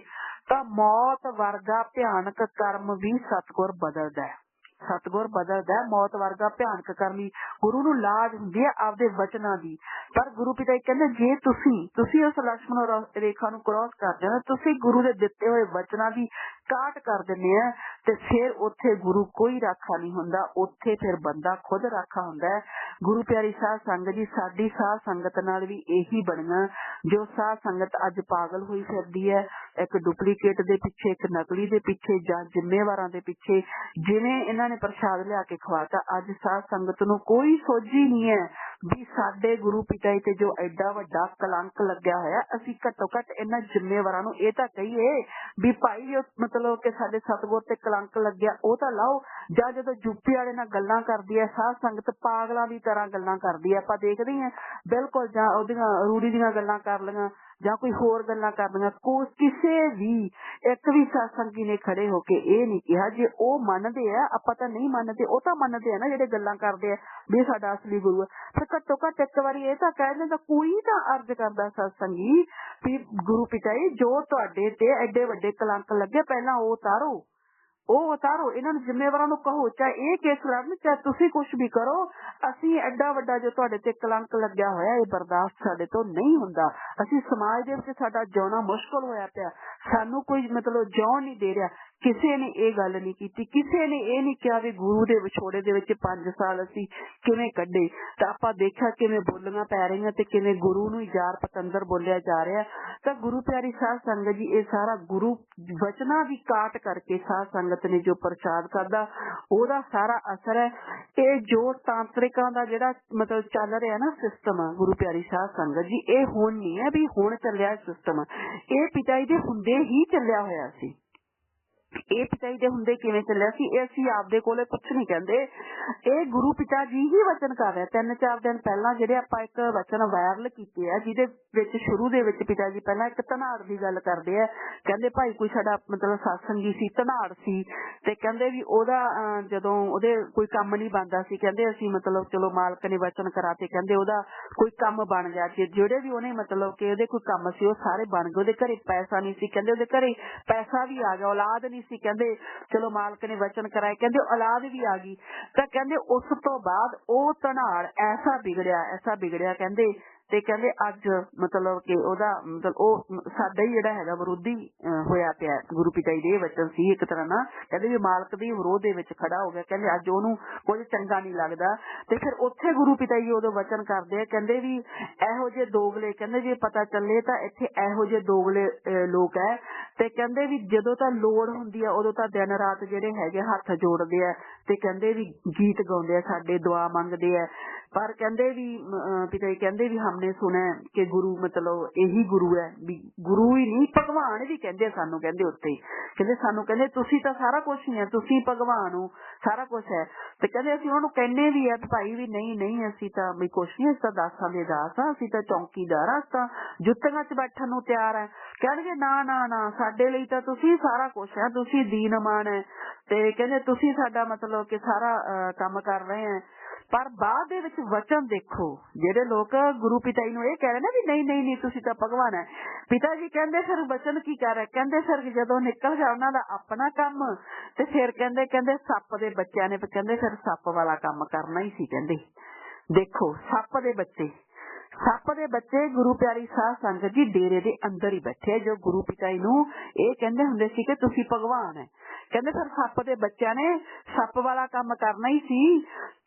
तां मौत वर्गा भयानक कर्म भी सतगुर बदलदा है, सतगुर बदलदा है। मौत वर्गा भयानक कर्म भी गुरु नूं लाज हुंदी है आपदे वचनां दी। पर गुरु पिता जी कहंदे जे तुसीं उस लक्ष्मण रेखा नूं क्रॉस करदे हो, तुसीं गुरु दे दित्ते होए वचनां दी काट कर दिंदे आ ते फिर उत्थे गुरु कोई राखा नहीं हुंदा, उत्थे फिर बंदा खुद राखा हुंदा है। गुरु प्यारी साध संगत जी, साडी साध संगत नाल भी यही बनना, जो साध संगत अज पागल हुई फिरदी है एक डुप्लीकेट दे पिछे, एक नकली दे पिछे जां जिम्मेवारां दे पिछे। जिवें इन्हां ने प्रसाद लिया के खवाता, अज साध संगत नूं कोई सोझी नहीं है भी साडे गुरु पिता जी ते जो एडा वड्डा कलंक लग्या होया, असीं घट्टो घट इन्हां जिम्मेवारां नूं इह तां कहीए भी भाई जो मतलब कि साडे सतगुर ते कलंक लग्या ओह तां लाओ। जां जदों यूपी वाले नाल गल्लां करदी है साध संगत पागलां दी तरह गल्लां करदी है, आपां देखदे हां बिल्कुल, जां ओहदियां रूढ़ी दीयां गल्लां कर लईआं जां कोई होर गल्लां कर लईआं, किसे भी एक भी सत्संगी ने खड़े होके ये नहीं कहा जे ओह मनदे आ आपां तां नहीं मनदे, ओह तां मनदे आ ना जेहड़े गल्लां करदे आ भी साडा असली गुरु है। फिर घट्टो घट एक बारी ये तां कह दिंदा, कोई तां अर्ज करदा सत्संगी भी गुरु पिता जी जो तुहाडे ते एडे वड्डे कलंक लगे पहलां ओह उतारो, ਉਹ ਉਤਾਰੋ, ਇਹਨਾਂ ਨੂੰ ਜ਼ਿੰਮੇਵਾਰਾਂ ਨੂੰ ਕਹੋ ਚਾਹੇ ਇਹ ਕੇਸ ਲੜਨ ਚਾਹੇ ਤੁਸੀਂ ਕੁਝ ਵੀ ਕਰੋ, ਅਸੀਂ ਐਡਾ ਵੱਡਾ ਜੋ ਤੁਹਾਡੇ ਤੇ ਕਲੰਕ ਲੱਗਿਆ ਹੋਇਆ ਇਹ ਬਰਦਾਸ਼ਤ ਸਾਡੇ ਤੋਂ ਨਹੀਂ ਹੁੰਦਾ। ਅਸੀਂ ਸਮਾਜ ਦੇ ਵਿੱਚ ਸਾਡਾ ਜਿਉਣਾ ਮੁਸ਼ਕਲ ਹੋਇਆ ਪਿਆ, ਸਾਨੂੰ ਕੋਈ ਮਤਲਬ ਜਿਉਣ ਨਹੀਂ ਦੇ ਰਿਹਾ। ਕਿਸੇ ਨੇ ਇਹ ਗੱਲ ਨਹੀਂ ਕੀਤੀ, ਕਿਸੇ ਨੇ ਇਹ ਨਹੀਂ ਕਿਹਾ ਵੀ ਗੁਰੂ ਦੇ ਵਿਛੋੜੇ ਦੇ ਵਿੱਚ 5 ਸਾਲ ਅਸੀਂ ਕਿਵੇਂ ਕੱਢੇ। ਤਾਂ ਆਪਾਂ ਦੇਖਿਆ ਕਿਵੇਂ ਬੋਲੀਆਂ ਪੈ ਰਹੀਆਂ ਤੇ ਕਿਵੇਂ ਗੁਰੂ ਨੂੰ ਯਾਰ ਪਤੰਦਰ ਬੋਲਿਆ ਜਾ ਰਿਹਾ। ਤਾਂ ਗੁਰੂ ਪਿਆਰੀ ਸਾਧ ਸੰਗਤ ਜੀ, ਇਹ ਸਾਰਾ ਗੁਰੂ ਵਚਨਾਂ ਦੀ ਕਾਟ ਕਰਕੇ ਸਾਧ ਸੰਗਤ ਨੇ ਜੋ ਪ੍ਰਚਾਰ ਕਰਦਾ ਉਹਦਾ ਸਾਰਾ ਅਸਰ ਹੈ। ਇਹ ਜੋ ਤਾਂਤਰਿਕਾਂ ਦਾ ਜਿਹੜਾ ਮਤਲਬ ਚੱਲ ਰਿਹਾ ਨਾ ਸਿਸਟਮ ਆ ਗੁਰੂ ਪਿਆਰੀ ਸਾਧ ਸੰਗਤ ਜੀ, ਇਹ ਹੁਣ ਨਹੀਂ ਹੈ ਵੀ ਹੁਣ ਚੱਲਿਆ ਸਿਸਟਮ, ਇਹ ਪਿਤਾ ਜੀ ਦੇ ਹੁੰਦੇ ਹੀ ਚੱਲਿਆ ਹੋਇਆ ਸੀ। ਇਹ ਪਿਤਾ ਜੀ ਦੇ ਹੁੰਦੇ ਕਿਵੇਂ ਚੱਲਿਆ ਸੀ, ਇਹ ਅਸੀਂ ਆਪਦੇ ਕੋਲੇ ਕੁਛ ਨਹੀਂ ਕਹਿੰਦੇ, ਇਹ ਗੁਰੂ ਪਿਤਾ ਜੀ ਹੀ ਵਚਨ ਕਰ ਰਿਹਾ। 3-4 ਦਿਨ ਪਹਿਲਾਂ ਜਿਹੜੇ ਆਪਾਂ ਇੱਕ ਵਚਨ ਵਾਇਰਲ ਕੀਤੇ ਆ ਜਿਹਦੇ ਵਿੱਚ ਸ਼ੁਰੂ ਦੇ ਵਿੱਚ ਪਿਤਾ ਜੀ ਪਹਿਲਾਂ ਇੱਕ ਧਨਾੜ ਦੀ ਗੱਲ ਕਰਦੇ ਆ। ਕਹਿੰਦੇ ਭਾਈ ਕੋਈ ਸਾਡਾ ਮਤਲਬ ਸਤਸੰਗੀ ਸੀ, ਧਨਾੜ ਸੀ, ਤੇ ਕਹਿੰਦੇ ਵੀ ਉਹਦਾ ਜਦੋਂ ਉਹਦੇ ਕੋਈ ਕੰਮ ਨਹੀਂ ਬਣਦਾ ਸੀ, ਕਹਿੰਦੇ ਅਸੀਂ ਮਤਲਬ ਚਲੋ ਮਾਲਕ ਨੇ ਵਚਨ ਕਰਾਤੇ, ਕਹਿੰਦੇ ਉਹਦਾ ਕੋਈ ਕੰਮ ਬਣ ਗਿਆ ਕਿ ਜਿਹੜੇ ਵੀ ਉਹਨੇ ਮਤਲਬ ਕਿ ਉਹਦੇ ਕੋਈ ਕੰਮ ਸੀ ਉਹ ਸਾਰੇ ਬਣ ਗਏ। ਉਹਦੇ ਘਰੇ ਪੈਸਾ ਨਹੀਂ ਸੀ, ਕਹਿੰਦੇ ਉਹਦੇ ਘਰੇ ਪੈਸਾ ਵੀ ਆ ਗਿਆ, ਔਲਾਦ ਨਹੀਂ ਸੀ, ਕਹਿੰਦੇ ਚਲੋ ਮਾਲਕ ਨੇ ਵਚਨ ਕਰਾਏ, ਕਹਿੰਦੇ ਔਲਾਦ ਵੀ ਆ ਗਈ। ਤਾਂ ਕਹਿੰਦੇ ਉਸ ਤੋਂ ਬਾਅਦ ਉਹ ਧਨਾੜ ਐਸਾ ਵਿਗੜਿਆ ਕਹਿੰਦੇ ਤੇ ਕਹਿੰਦੇ ਅੱਜ ਮਤਲਬ ਕਿ ਉਹਦਾ ਮਤਲਬ ਉਹ ਸਾਡਾ ਹੀ ਜਿਹੜਾ ਹੈਗਾ ਵਿਰੋਧੀ ਹੋਇਆ ਪਿਆ ਗੁਰੂ ਪਿਤਾ ਜੀ ਦੇ ਵਚਨ ਸੀ ਇੱਕ ਤਰ੍ਹਾਂ ਨਾਲ ਕਹਿੰਦੇ ਵੀ ਮਾਲਕ ਦੇ ਵਿਰੋਧ ਦੇ ਵਿੱਚ ਖੜਾ ਹੋ ਗਿਆ ਕਹਿੰਦੇ ਅੱਜ ਉਹਨੂੰ ਕੁਝ ਚੰਗਾ ਨਹੀਂ ਲੱਗਦਾ ਤੇ ਫਿਰ ਉੱਥੇ ਗੁਰੂ ਪਿਤਾ ਜੀ ਉਦੋਂ ਵਚਨ ਕਰਦੇ ਆ ਕਹਿੰਦੇ ਵੀ ਇਹੋ ਜਿਹੇ ਦੋਗਲੇ ਕਹਿੰਦੇ ਜੇ ਪਤਾ ਚੱਲੇ ਤਾਂ ਇੱਥੇ ਇਹੋ ਜਿਹੇ ਦੋਗਲੇ ਲੋਕ ਹੈ ਤੇ ਕਹਿੰਦੇ ਵੀ ਜਦੋਂ ਤਾਂ ਲੋੜ ਹੁੰਦੀ ਆ ਉਦੋਂ ਤਾਂ ਦਿਨ ਰਾਤ ਜਿਹੜੇ ਹੈਗੇ ਹੱਥ ਜੋੜਦੇ ਆ ਤੇ ਕਹਿੰਦੇ ਵੀ ਗੀਤ ਗਾਉਂਦੇ ਆ ਸਾਡੇ ਦੁਆ ਮੰਗਦੇ ਆ पर कहते भी पिता जी कहते भी हमने सुना कि गुरु मतलब यही गुरु है भी गुरु ही नहीं भगवान भी कहते सानू कहते उत्ते कहते सानू कहते तुसी तां सारा कुछ ही है तुसी भगवान हो सारा कुछ है ते कहते असीं उहनूं कहने भी है भाई भी नहीं नहीं असीं तां भी कुछ नहीं असीं तां दासां दे दास हां असीं तां चौकीदार हां असीं तां जुत्तियां च बैठण नूं तैयार है कहणगे ना ना ना साडे लई तां तुसी सारा कुछ है तुसी दीनमान है ते कहते तुसी साडा मतलब कि सारा काम कर रहे हैं पर बाद दे विच वचन देखो जेडे लोग गुरु पिता जी नूं इह कह रहे ने भी नहीं नहीं नहीं तुसीं तां भगवान है पिता जी कहंदे फिर वचन की कर रहे कहंदे फिर जदों निकल गया उन्हां दा अपना काम ते फिर कहंदे कहंदे सप दे बच्चों ने कहंदे फिर सप वाला काम करना ही सी कहंदे देखो सप दे बच्चे गुरु प्यारी साध संगत जी डेरे दे अंदर ही बैठे जो गुरु पिता जी नूं इह कहंदे हुंदे सी कि तुसीं भगवान है कहंदे फिर सप दे बच्चों ने सप वाला काम करना ही सी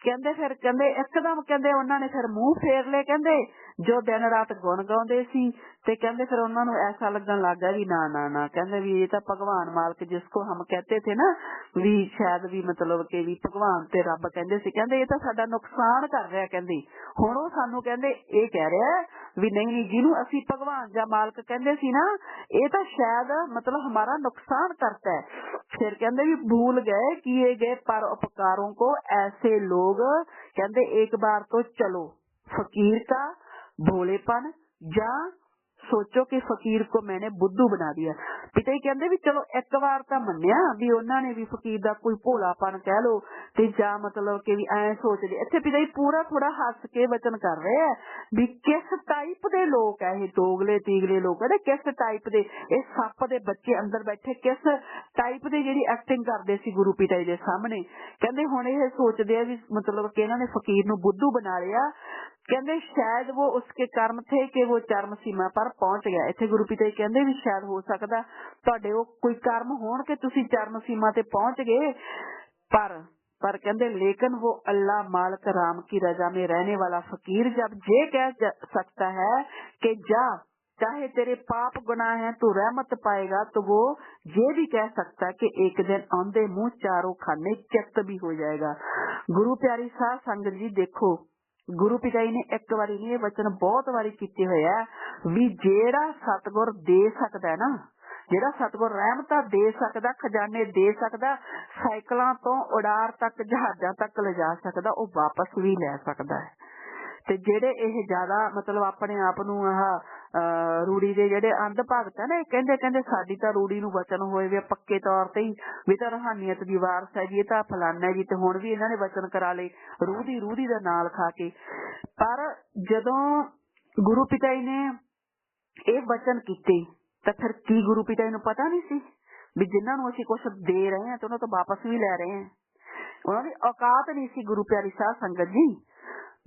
कहंदे फिर कहंदे एकदम कहंदे उन्हां ने फिर मुंह फेर ले कहंदे जो दिन रात गुण गाउंदे सी ते कहंदे फिर उन्हां नूं ऐसा लगन लग गया भी ना ना ना कहंदे भी ये तां भगवान मालक जिसको हम कहते थे ना भी शायद भी मतलब कि भी भगवान ते रब कहंदे सी कहंदे ये तां साडा नुकसान कर रहा कहंदे हुण ओह सानू कहंदे ये कह रहा भी नहीं नहीं जिन्हों असी भगवान या मालक कहंदे सी ना ये तां शायद मतलब हमारा नुकसान करता है फिर कहंदे भी भूल गए किए गए पर उपकारों को ऐसे लोग कहंदे एक बार तो चलो फकीर का भोलेपन या सोचो कि फकीर को मैंने बुद्धू बना दिया पिता जी कहंदे भी चलो एक बार तां मन्निया भी उन्होंने भी फकीर दा कोई भोलापन कह लो ते जा मतलब कि भी ऐ सोच दे इत्थे पिता जी पूरा थोड़ा हस के वचन कर रहे हैं भी किस टाइप दे लोग है ये दोगले तीगले लोग है किस टाइप दे इस सप दे बच्चे अंदर बैठे किस टाइप दे जिहड़ी एक्टिंग करदे सी गुरु पिता जी दे सामने कहंदे हुण इह सोचदे आ भी मतलब कि इन्हां ने फकीर नूं बुद्धू बना लिया कहंदे शायद वो उसके कर्म थे कि वो चरम सीमा पर पहुंच गया इत्थे गुरु पिता जी कहंदे भी शायद हो सकदा तुहाडे वो कोई कर्म होण कि तुसीं चरम सीमा ते पहुंच गए पर कहंदे लेकिन वो अल्लाह मालिक राम की रजा में रहने वाला फकीर जब ये कह सकता है कि जा चाहे तेरे पाप गुनाह हैं तू रहमत पाएगा तो वो ये भी कह सकता है कि एक दिन आंधे मुंह चारों खाने चित भी हो जाएगा गुरु प्यारी साध संगत जी देखो गुरु पिता जी ने एक बारी नहीं वचन बहुत बारी कीते हुए भी जेड़ा सतगुर दे सकदा है ना जेड़ा सतगुर रहमतां दे सकदा खजाने दे सकदा साइकिलों तो उड़ार तक जहाज़ां तक ले जा सकदा वो वापस भी ले सकदा है ते जेड़े ये ज्यादा मतलब अपने आप नूं रूड़ी दे जेड़े अंध भगत है ना कहंदे कहंदे साडी तां रूड़ी नूं वचन होए वे पक्के तौर ते ही भी तां रूहानियत दी वारस है जी तां फलाना जी ते हुण भी इन्हां ने वचन करा ले रूढ़ी दा नाल खा के पर जदों गुरु पिता जी ने ये वचन कीते तां फिर की गुरु पिता जी नूं पता नहीं सी भी जिन्हां नूं असीं कुछ दे रहे हैं ते उन्हां तों वापस भी लै रहे हैं उन्हां दी औकात नहीं सी गुरु प्यारी साध संगत जी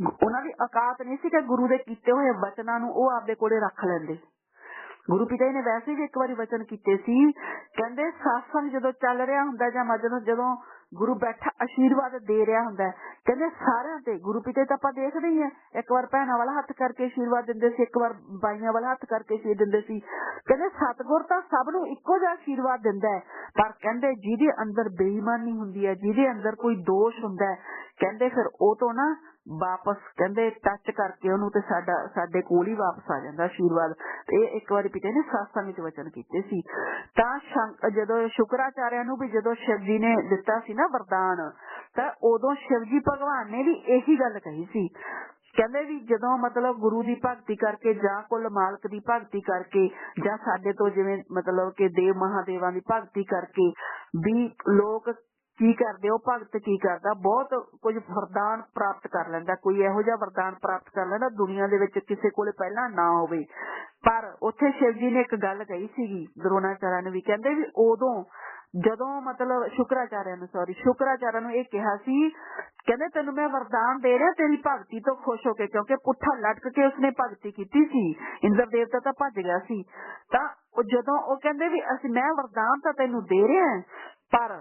उन्हां दी औकात नहीं सी कि गुरु दे कीते होए वचनां नूं ओह आपदे कोले रख लैंदे गुरु पिता जी ने वैसे भी एक बारी वचन कीते सी कहंदे सत्संग जदों चल रहा हुंदा जां जदों गुरु बैठा आशीर्वाद दे रहा हुंदा कहंदे सारिआं ते गुरु पिता जी तां आपां देखदे ही आ एक बार भैणां वाला हत्थ करके आशीर्वाद दिंदे सी एक बार बाईआं वाला हत्थ करके आशीर्वाद दिंदे सी कहंदे सतगुर तां सब नूं इक्को जिहा आशीर्वाद दिंदा है पर कहंदे जिहदे अंदर बेईमानी हुंदी है जिहदे अंदर कोई दोष हुंदा है कहंदे फिर ओह तो ना वापस कहंदे टच करके ओनू ते साडे कोल ही वापस आ जांदा आशीर्वाद ये एक बार पिता ने सत्संग च वचन कीते सी तां जदों शुक्राचार्य नूं भी जदों शिव जी ने दिता सी ना वरदान तां उदों शिव जी भगवान ने भी यही गल कही सी कहंदे भी जदों मतलब गुरु दी भगती करके जां कुल मालक दी भगती करके जां साडे तो जिवें मतलब कि देव महादेवां दी भगती करके भी लोग की करदे भगत की करदा बहुत कुछ वरदान प्राप्त कर लैंदा कोई इहो जिहा वरदान प्राप्त कर लैंदा दुनिया दे विच किसे कोले पहला ना होवे पर उत्थे शिव जी ने एक गल कही सीगी द्रोणाचार्य ने भी कहंदे भी उदों ਜਦੋਂ ਮਤਲਬ ਸ਼ੁਕਰਾਚਾਰਿਆ ਨੂੰ ਇਹ ਕਿਹਾ ਸੀ, ਕਹਿੰਦੇ ਤੈਨੂੰ ਮੈਂ ਵਰਦਾਨ ਦੇ ਰਿਹਾ ਤੇਰੀ ਭਗਤੀ ਤੋਂ ਖੁਸ਼ ਹੋ ਕੇ, ਕਿਉਂਕਿ ਪੁੱਠਾ ਲਟਕ ਕੇ ਉਸਨੇ ਭਗਤੀ ਕੀਤੀ ਸੀ, ਇੰਦਰ ਦੇਵਤਾ ਤਾਂ ਭੱਜ ਗਿਆ ਸੀ। ਤਾਂ ਜਦੋਂ ਉਹ ਕਹਿੰਦੇ ਵੀ ਮੈਂ ਵਰਦਾਨ ਤਾਂ ਤੈਨੂੰ ਦੇ ਰਿਹਾ, ਪਰ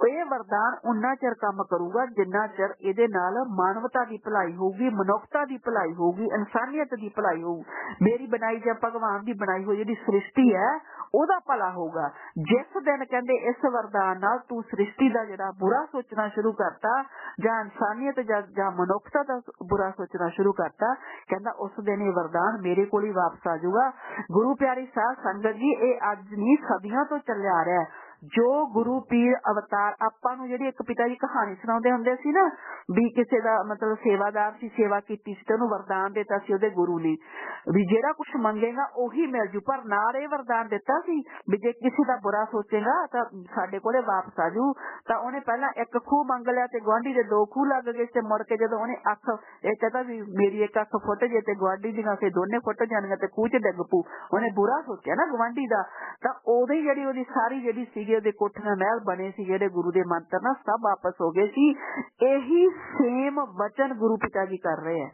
ਇਹ ਵਰਦਾਨ ਉਨਾ ਚਿਰ ਕੰਮ ਕਰੂਗਾ ਜਿੰਨਾ ਚਿਰ ਇਹਦੇ ਨਾਲ ਮਾਨਵਤਾ ਦੀ ਭਲਾਈ ਹੋਊਗੀ, ਮਨੁੱਖਤਾ ਦੀ ਭਲਾਈ ਹੋਊਗੀ, ਇਨਸਾਨੀਅਤ ਦੀ ਭਲਾਈ ਹੋਊ, ਮੇਰੀ ਬਣਾਈ ਜਾਂ ਭਗਵਾਨ ਦੀ ਬਣਾਈ ਹੋਈ ਜਿਹੜੀ ਸ੍ਰਿਸ਼ਟੀ ਹੈ ਉਹਦਾ ਭਲਾ ਹੋਊਗਾ। ਜਿਸ ਦਿਨ ਕਹਿੰਦੇ ਇਸ ਵਰਦਾਨ ਨਾਲ ਤੂੰ ਸ੍ਰਿਸ਼ਟੀ ਦਾ ਜਿਹੜਾ ਬੁਰਾ ਸੋਚਣਾ ਸ਼ੁਰੂ ਕਰਤਾ ਜਾਂ ਇਨਸਾਨੀਅਤ ਜਾਂ ਮਨੁੱਖਤਾ ਦਾ ਬੁਰਾ ਸੋਚਣਾ ਸ਼ੁਰੂ ਕਰਤਾ, ਕਹਿੰਦਾ ਉਸ ਦਿਨ ਇਹ ਵਰਦਾਨ ਮੇਰੇ ਕੋਲ ਹੀ ਵਾਪਸ ਆ ਜਾਊਗਾ। ਗੁਰੂ ਪਿਆਰੀ ਸਾਧ ਸੰਗਤ ਜੀ, ਇਹ ਅੱਜ ਨਹੀਂ ਸਦੀਆਂ ਤੋਂ ਚੱਲਿਆ ਆ ਰਿਹਾ। ਜੋ ਗੁਰੂ ਪੀਰ ਅਵਤਾਰ ਆਪਾਂ ਨੂੰ ਜਿਹੜੀ ਇੱਕ ਪਿਤਾ ਜੀ ਕਹਾਣੀ ਸੁਣਾਉਂਦੇ ਹੁੰਦੇ ਸੀ ਨਾ, ਵੀ ਕਿਸੇ ਦਾ ਮਤਲਬ ਸੇਵਾਦਾਰ ਸੀ, ਸੇਵਾ ਕੀਤੀ ਸੀ ਤੇ ਉਹਨੂੰ ਵਰਦਾਨ ਦਿੱਤਾ ਸੀ ਉਹਦੇ ਗੁਰੂ ਨੇ ਵੀ ਜਿਹੜਾ ਕੁਛ ਮੰਗੇਗਾ ਉਹੀ ਮਿਲ ਜੂ, ਪਰ ਨਾਲ ਇਹ ਵਰਦਾਨ ਦਿੱਤਾ ਸੀ ਵੀ ਜੇ ਕਿਸੇ ਦਾ ਬੁਰਾ ਸੋਚੇਗਾ ਤਾਂ ਸਾਡੇ ਕੋਲੇ ਵਾਪਸ ਆ ਜੂ। ਤਾਂ ਉਹਨੇ ਪਹਿਲਾਂ ਇੱਕ ਖੂਹ ਮੰਗ ਲਿਆ ਤੇ ਗੁਆਂਢੀ ਦੇ 2 ਖੂਹ ਲੱਗ ਗਏ ਤੇ ਮੁੜ ਕੇ ਜਦੋਂ ਉਹਨੇ ਅੱਖ ਇਹ ਕਹਿੰਦਾ ਵੀ ਮੇਰੀ ਇੱਕ ਅੱਖ ਫੁੱਟ ਜੇ ਤੇ ਗੁਆਂਢੀ ਦੀਆਂ ਫਿਰ ਦੋਨੇ ਫੁੱਟ ਜਾਣੀਆਂ ਤੇ ਖੂਹ ਚ ਡਿੱਗ ਪੂ, ਉਹਨੇ ਬੁਰਾ ਸੋਚਿਆ ਨਾ ਗੁਆਂਢੀ ਦਾ। ਤਾਂ ਉਦੋਂ ਹੀ ਜਿਹੜੀ ਉਹਦੀ ਸਾਰੀ ਜਿਹੜੀ ਸੀਗੀ ਉਹਦੇ ਕੋਠੀਆਂ ਮਹਿਲ ਬਣੇ ਸੀ ਜਿਹੜੇ ਗੁਰੂ ਦੇ ਮੰਤਰ ਨਾਲ ਸਭ ਵਾਪਸ ਹੋ ਗਏ ਸੀ। ਇਹੀ ਸੇਮ ਵਚਨ ਗੁਰੂ ਪਿਤਾ ਜੀ ਕਰ ਰਹੇ ਹੈ,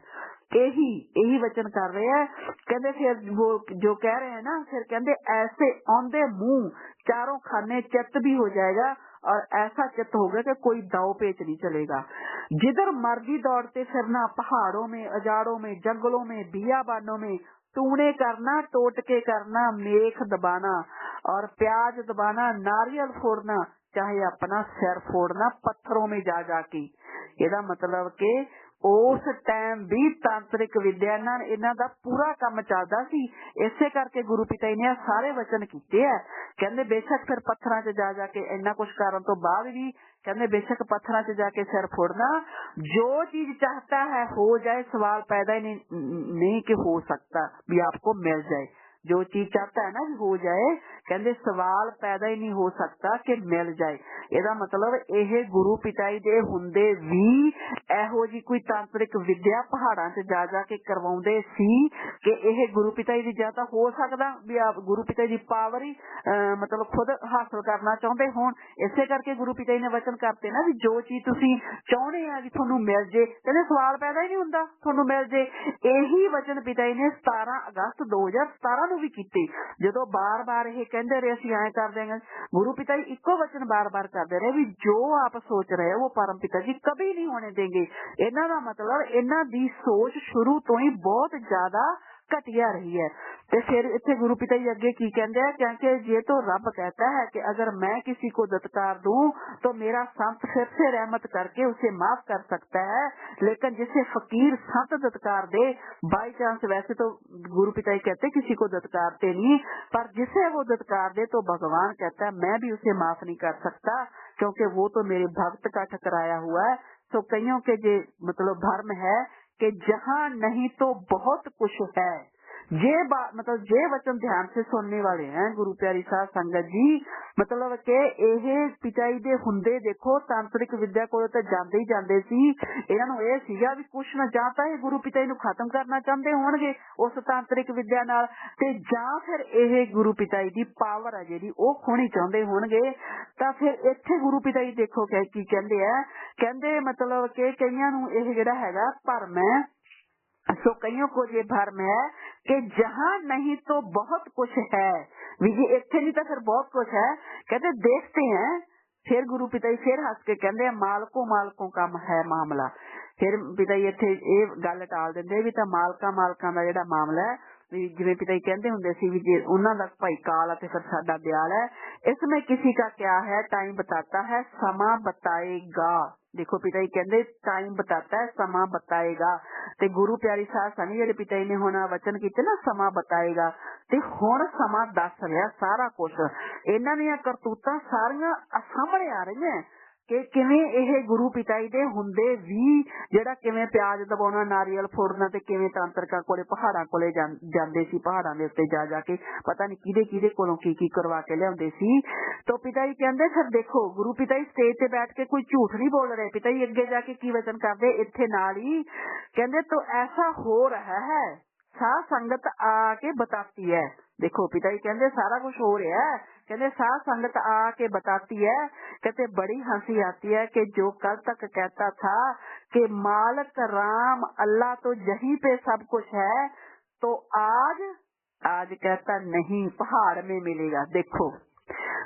ਇਹੀ वचन कर रहे हैं। कहते फिर वो जो कह रहे हैं ना, फिर कहते ऐसे औंधे मुंह चारों खाने चित्त भी हो जाएगा और ऐसा चित्त होगा कि कोई दाव पेच नहीं चलेगा। जिधर मर्जी दौड़ते फिरना, पहाड़ों में, अजाड़ों में, जंगलों में, बियाबानों में, टूने करना, टोटके करना, मेख दबाना और प्याज दबाना, नारियल फोड़ना, चाहे अपना सिर फोड़ना पत्थरों में जा जाके। ਇਹਦਾ मतलब कि उस टाइम भी तांत्रिक विद्या इन्हां दा पूरा काम चलदा सी। इसे करके गुरु पिता जी ने सारे वचन कीते है। कहंदे बेशक फिर पत्थरां च जा जाके इन्ना कुछ करन तो बाद भी कहंदे बेशक पत्थरां च जाके सिर फोड़ना, जो चीज चाहता है हो जाए, सवाल पैदा ही नहीं कि हो सकता भी आपको मिल जाए। जो चीज चाहता है ना भी हो जाए, कहंदे सवाल पैदा ही नहीं हो सकता कि मिल जाए। ਇਹਦਾ मतलब ਇਹ ਗੁਰੂ ਪਿਤਾ ਜੀ ਦੇ ਹੁੰਦੇ ਵੀ ਇਹੋ ਜੀ ਕੋਈ ਤਾਂਤਰਿਕ ਵਿਦਿਆ ਪਹਾੜਾਂ 'ਚ ਜਾ ਜਾ ਕੇ ਕਰਵਾਉਂਦੇ ਸੀ ਕਿ ਇਹ ਗੁਰੂ ਪਿਤਾ ਜੀ ਦੀ ਜਾਂ ਤਾਂ ਹੋ ਸਕਦਾ ਵੀ ਆਪ ਗੁਰੂ ਪਿਤਾ ਜੀ ਪਾਵਰ ਹੀ मतलब खुद हासिल करना चाहते होण। इसे करके गुरु पिता जी ने वचन करते ना भी जो चीज तुसी चाहते हैं भी तुहानू मिल जे, कहते सवाल पैदा ही नहीं हुंदा तुहानू मिल जे। यही वचन पिता जी ने 17 अगस्त 2017 ਨੂੰ ਵੀ ਕੀਤੇ, ਜਦੋਂ बार-बार ਇਹ ਕਹਿੰਦੇ ਰਹੇ ਅਸੀਂ ਐਂ ਕਰ ਦੇंगे। गुरु पिता जी इको वचन बार-बार करते रहे भी जो आप सोच रहे हो वो परम पिता जी कभी नहीं होने देंगे। इन्हां दा मतलब इन्हां दी सोच शुरू तो ही बहुत ज्यादा घटिया रही है। ते फिर इत्थे गुरु पिता जी अगे की कहते हैं, क्योंकि ये तो रब कहता है कि अगर मैं किसी को दत्कार दूं तो मेरा संत फिर से रहमत करके उसे माफ कर सकता है, लेकिन जिसे फकीर संत दत्कार दे बाई चांस, वैसे तो गुरु पिता जी कहते किसी को दत्कारते नहीं, पर जिसे वो दत्कार दे तो भगवान कहता है मैं भी उसे माफ नहीं कर सकता क्योंकि वो तो मेरे भक्त का ठकराया हुआ है। तो कईयों के जे मतलब भ्रम है कि जहाँ नहीं तो बहुत कुछ है। ये बात मतलब ये वचन ध्यान से सुनने वाले हैं गुरु प्यारी साध संगत जी। मतलब कि ये पिता जी दे हुंदे देखो तांत्रिक विद्या को तो जांदे ही जांदे सी। इन्हां नूं इह सीगा भी कुछ ना जां तां गुरु पिता जी नूं खत्म करना चाहते होणगे उस तांत्रिक विद्या नाल, ते जां फिर ये गुरु पिता जी दी पावर है जिहड़ी ओह खोणी चाहते होणगे। तां फिर इत्थे गुरु पिता जी देखो की कहंदे आ, कहंदे मतलब कि कईयां नूं इह जिहड़ा हैगा भरम है। सो कईयों को ये भरम है कि जहाँ नहीं तो बहुत कुछ है, जी इत्थे नहीं तो फिर बहुत कुछ है। कहते देखते हैं। फिर गुरु पिता जी फिर हंस के कहते हैं मालकों का है मामला। फिर पिता जी इत्थे ये गल टाल देंगे भी तो मालकां का जिहड़ा मामला है, जिवें पिता जी कहते हुंदे सी भी जे उन्हां दा भाई काल ते फिर साडा दयाल है, इसमें किसी का क्या है टाइम बताता है समा बताएगा। देखो पिता जी कहते टाइम बताता है समा बताएगा। ते गुरु प्यारी साध संगत जिहड़े पिता जी ने हुण वचन कीते ना समा बताएगा, ते हुण समा दस रहा सारा कुछ। इन्हां दीयां करतूतां सारियां सामने आ रही हैं कि किवें ये गुरु पिता जी दे हुंदे भी जिहड़ा किवें प्याज दबाउणा, नारियल फोड़ना ते किवें तांत्रिकां कोले पहाड़ां कोले जांदे सी, पहाड़ां दे उत्ते जा जाके पता नहीं किहदे कोलों की करवा के लियाउंदे सी। तो पिता जी कहंदे फिर देखो गुरु पिता जी स्टेज ते बैठ के कोई झूठ नहीं बोल रहे। पिता जी अगे जाके की वचन करदे इत्थे नाल ही कहंदे तो ऐसा हो रहा है, साध संगत आके बताती है। देखो पिता जी कहंदे सारा कुछ हो रहा है, कहते साध संगत आके बताती है, कहते बड़ी हंसी आती है कि जो कल तक कहता था कि मालिक राम अल्लाह तो यहीं पे सब कुछ है, तो आज कहता नहीं, पहाड़ में मिलेगा। देखो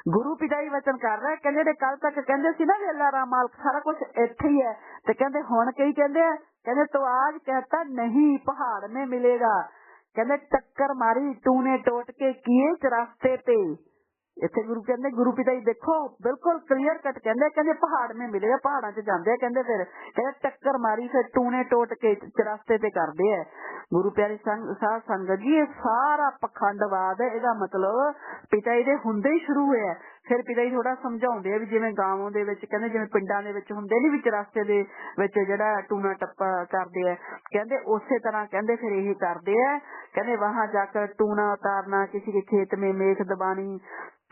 गुरु पिता ही वचन कर रहा है, कहते कल तक कहते सी ना अल्लाह राम मालिक सारा कुछ इत्थे ही है, तो कहते हुण कई कहते तो आज कहता नहीं, पहाड़ में मिलेगा। कहते टक्कर मारी तूने टोट के किए रास्ते पे। इतने गुरु कहते गुरु पिता जी देखो बिल्कुल क्लियर कट कहते पहाड़ में मिलेगा, पहाड़ा च जाते कहते फिर कहते टक्कर मारी फिर टूने टोट के रास्ते पे करते है। गुरु प्यारी साध संगत जी ये सारा पखंडवाद है, ਇਹਦਾ मतलब पिता जी दे हुंदे ही शुरू होया। फिर पिता जी थोड़ा समझाउंदे आ भी जिवें गांवां दे विच कहंदे जिवें पिंडां दे विच हुंदे नहीं विच रास्ते दे विच जिहड़ा टूना टप्पा करदे आ, कहंदे उसे तरह कहंदे फिर यही करदे आ। कहंदे वहां जाकर टूना उतारना, किसी के खेत में मेख दबानी,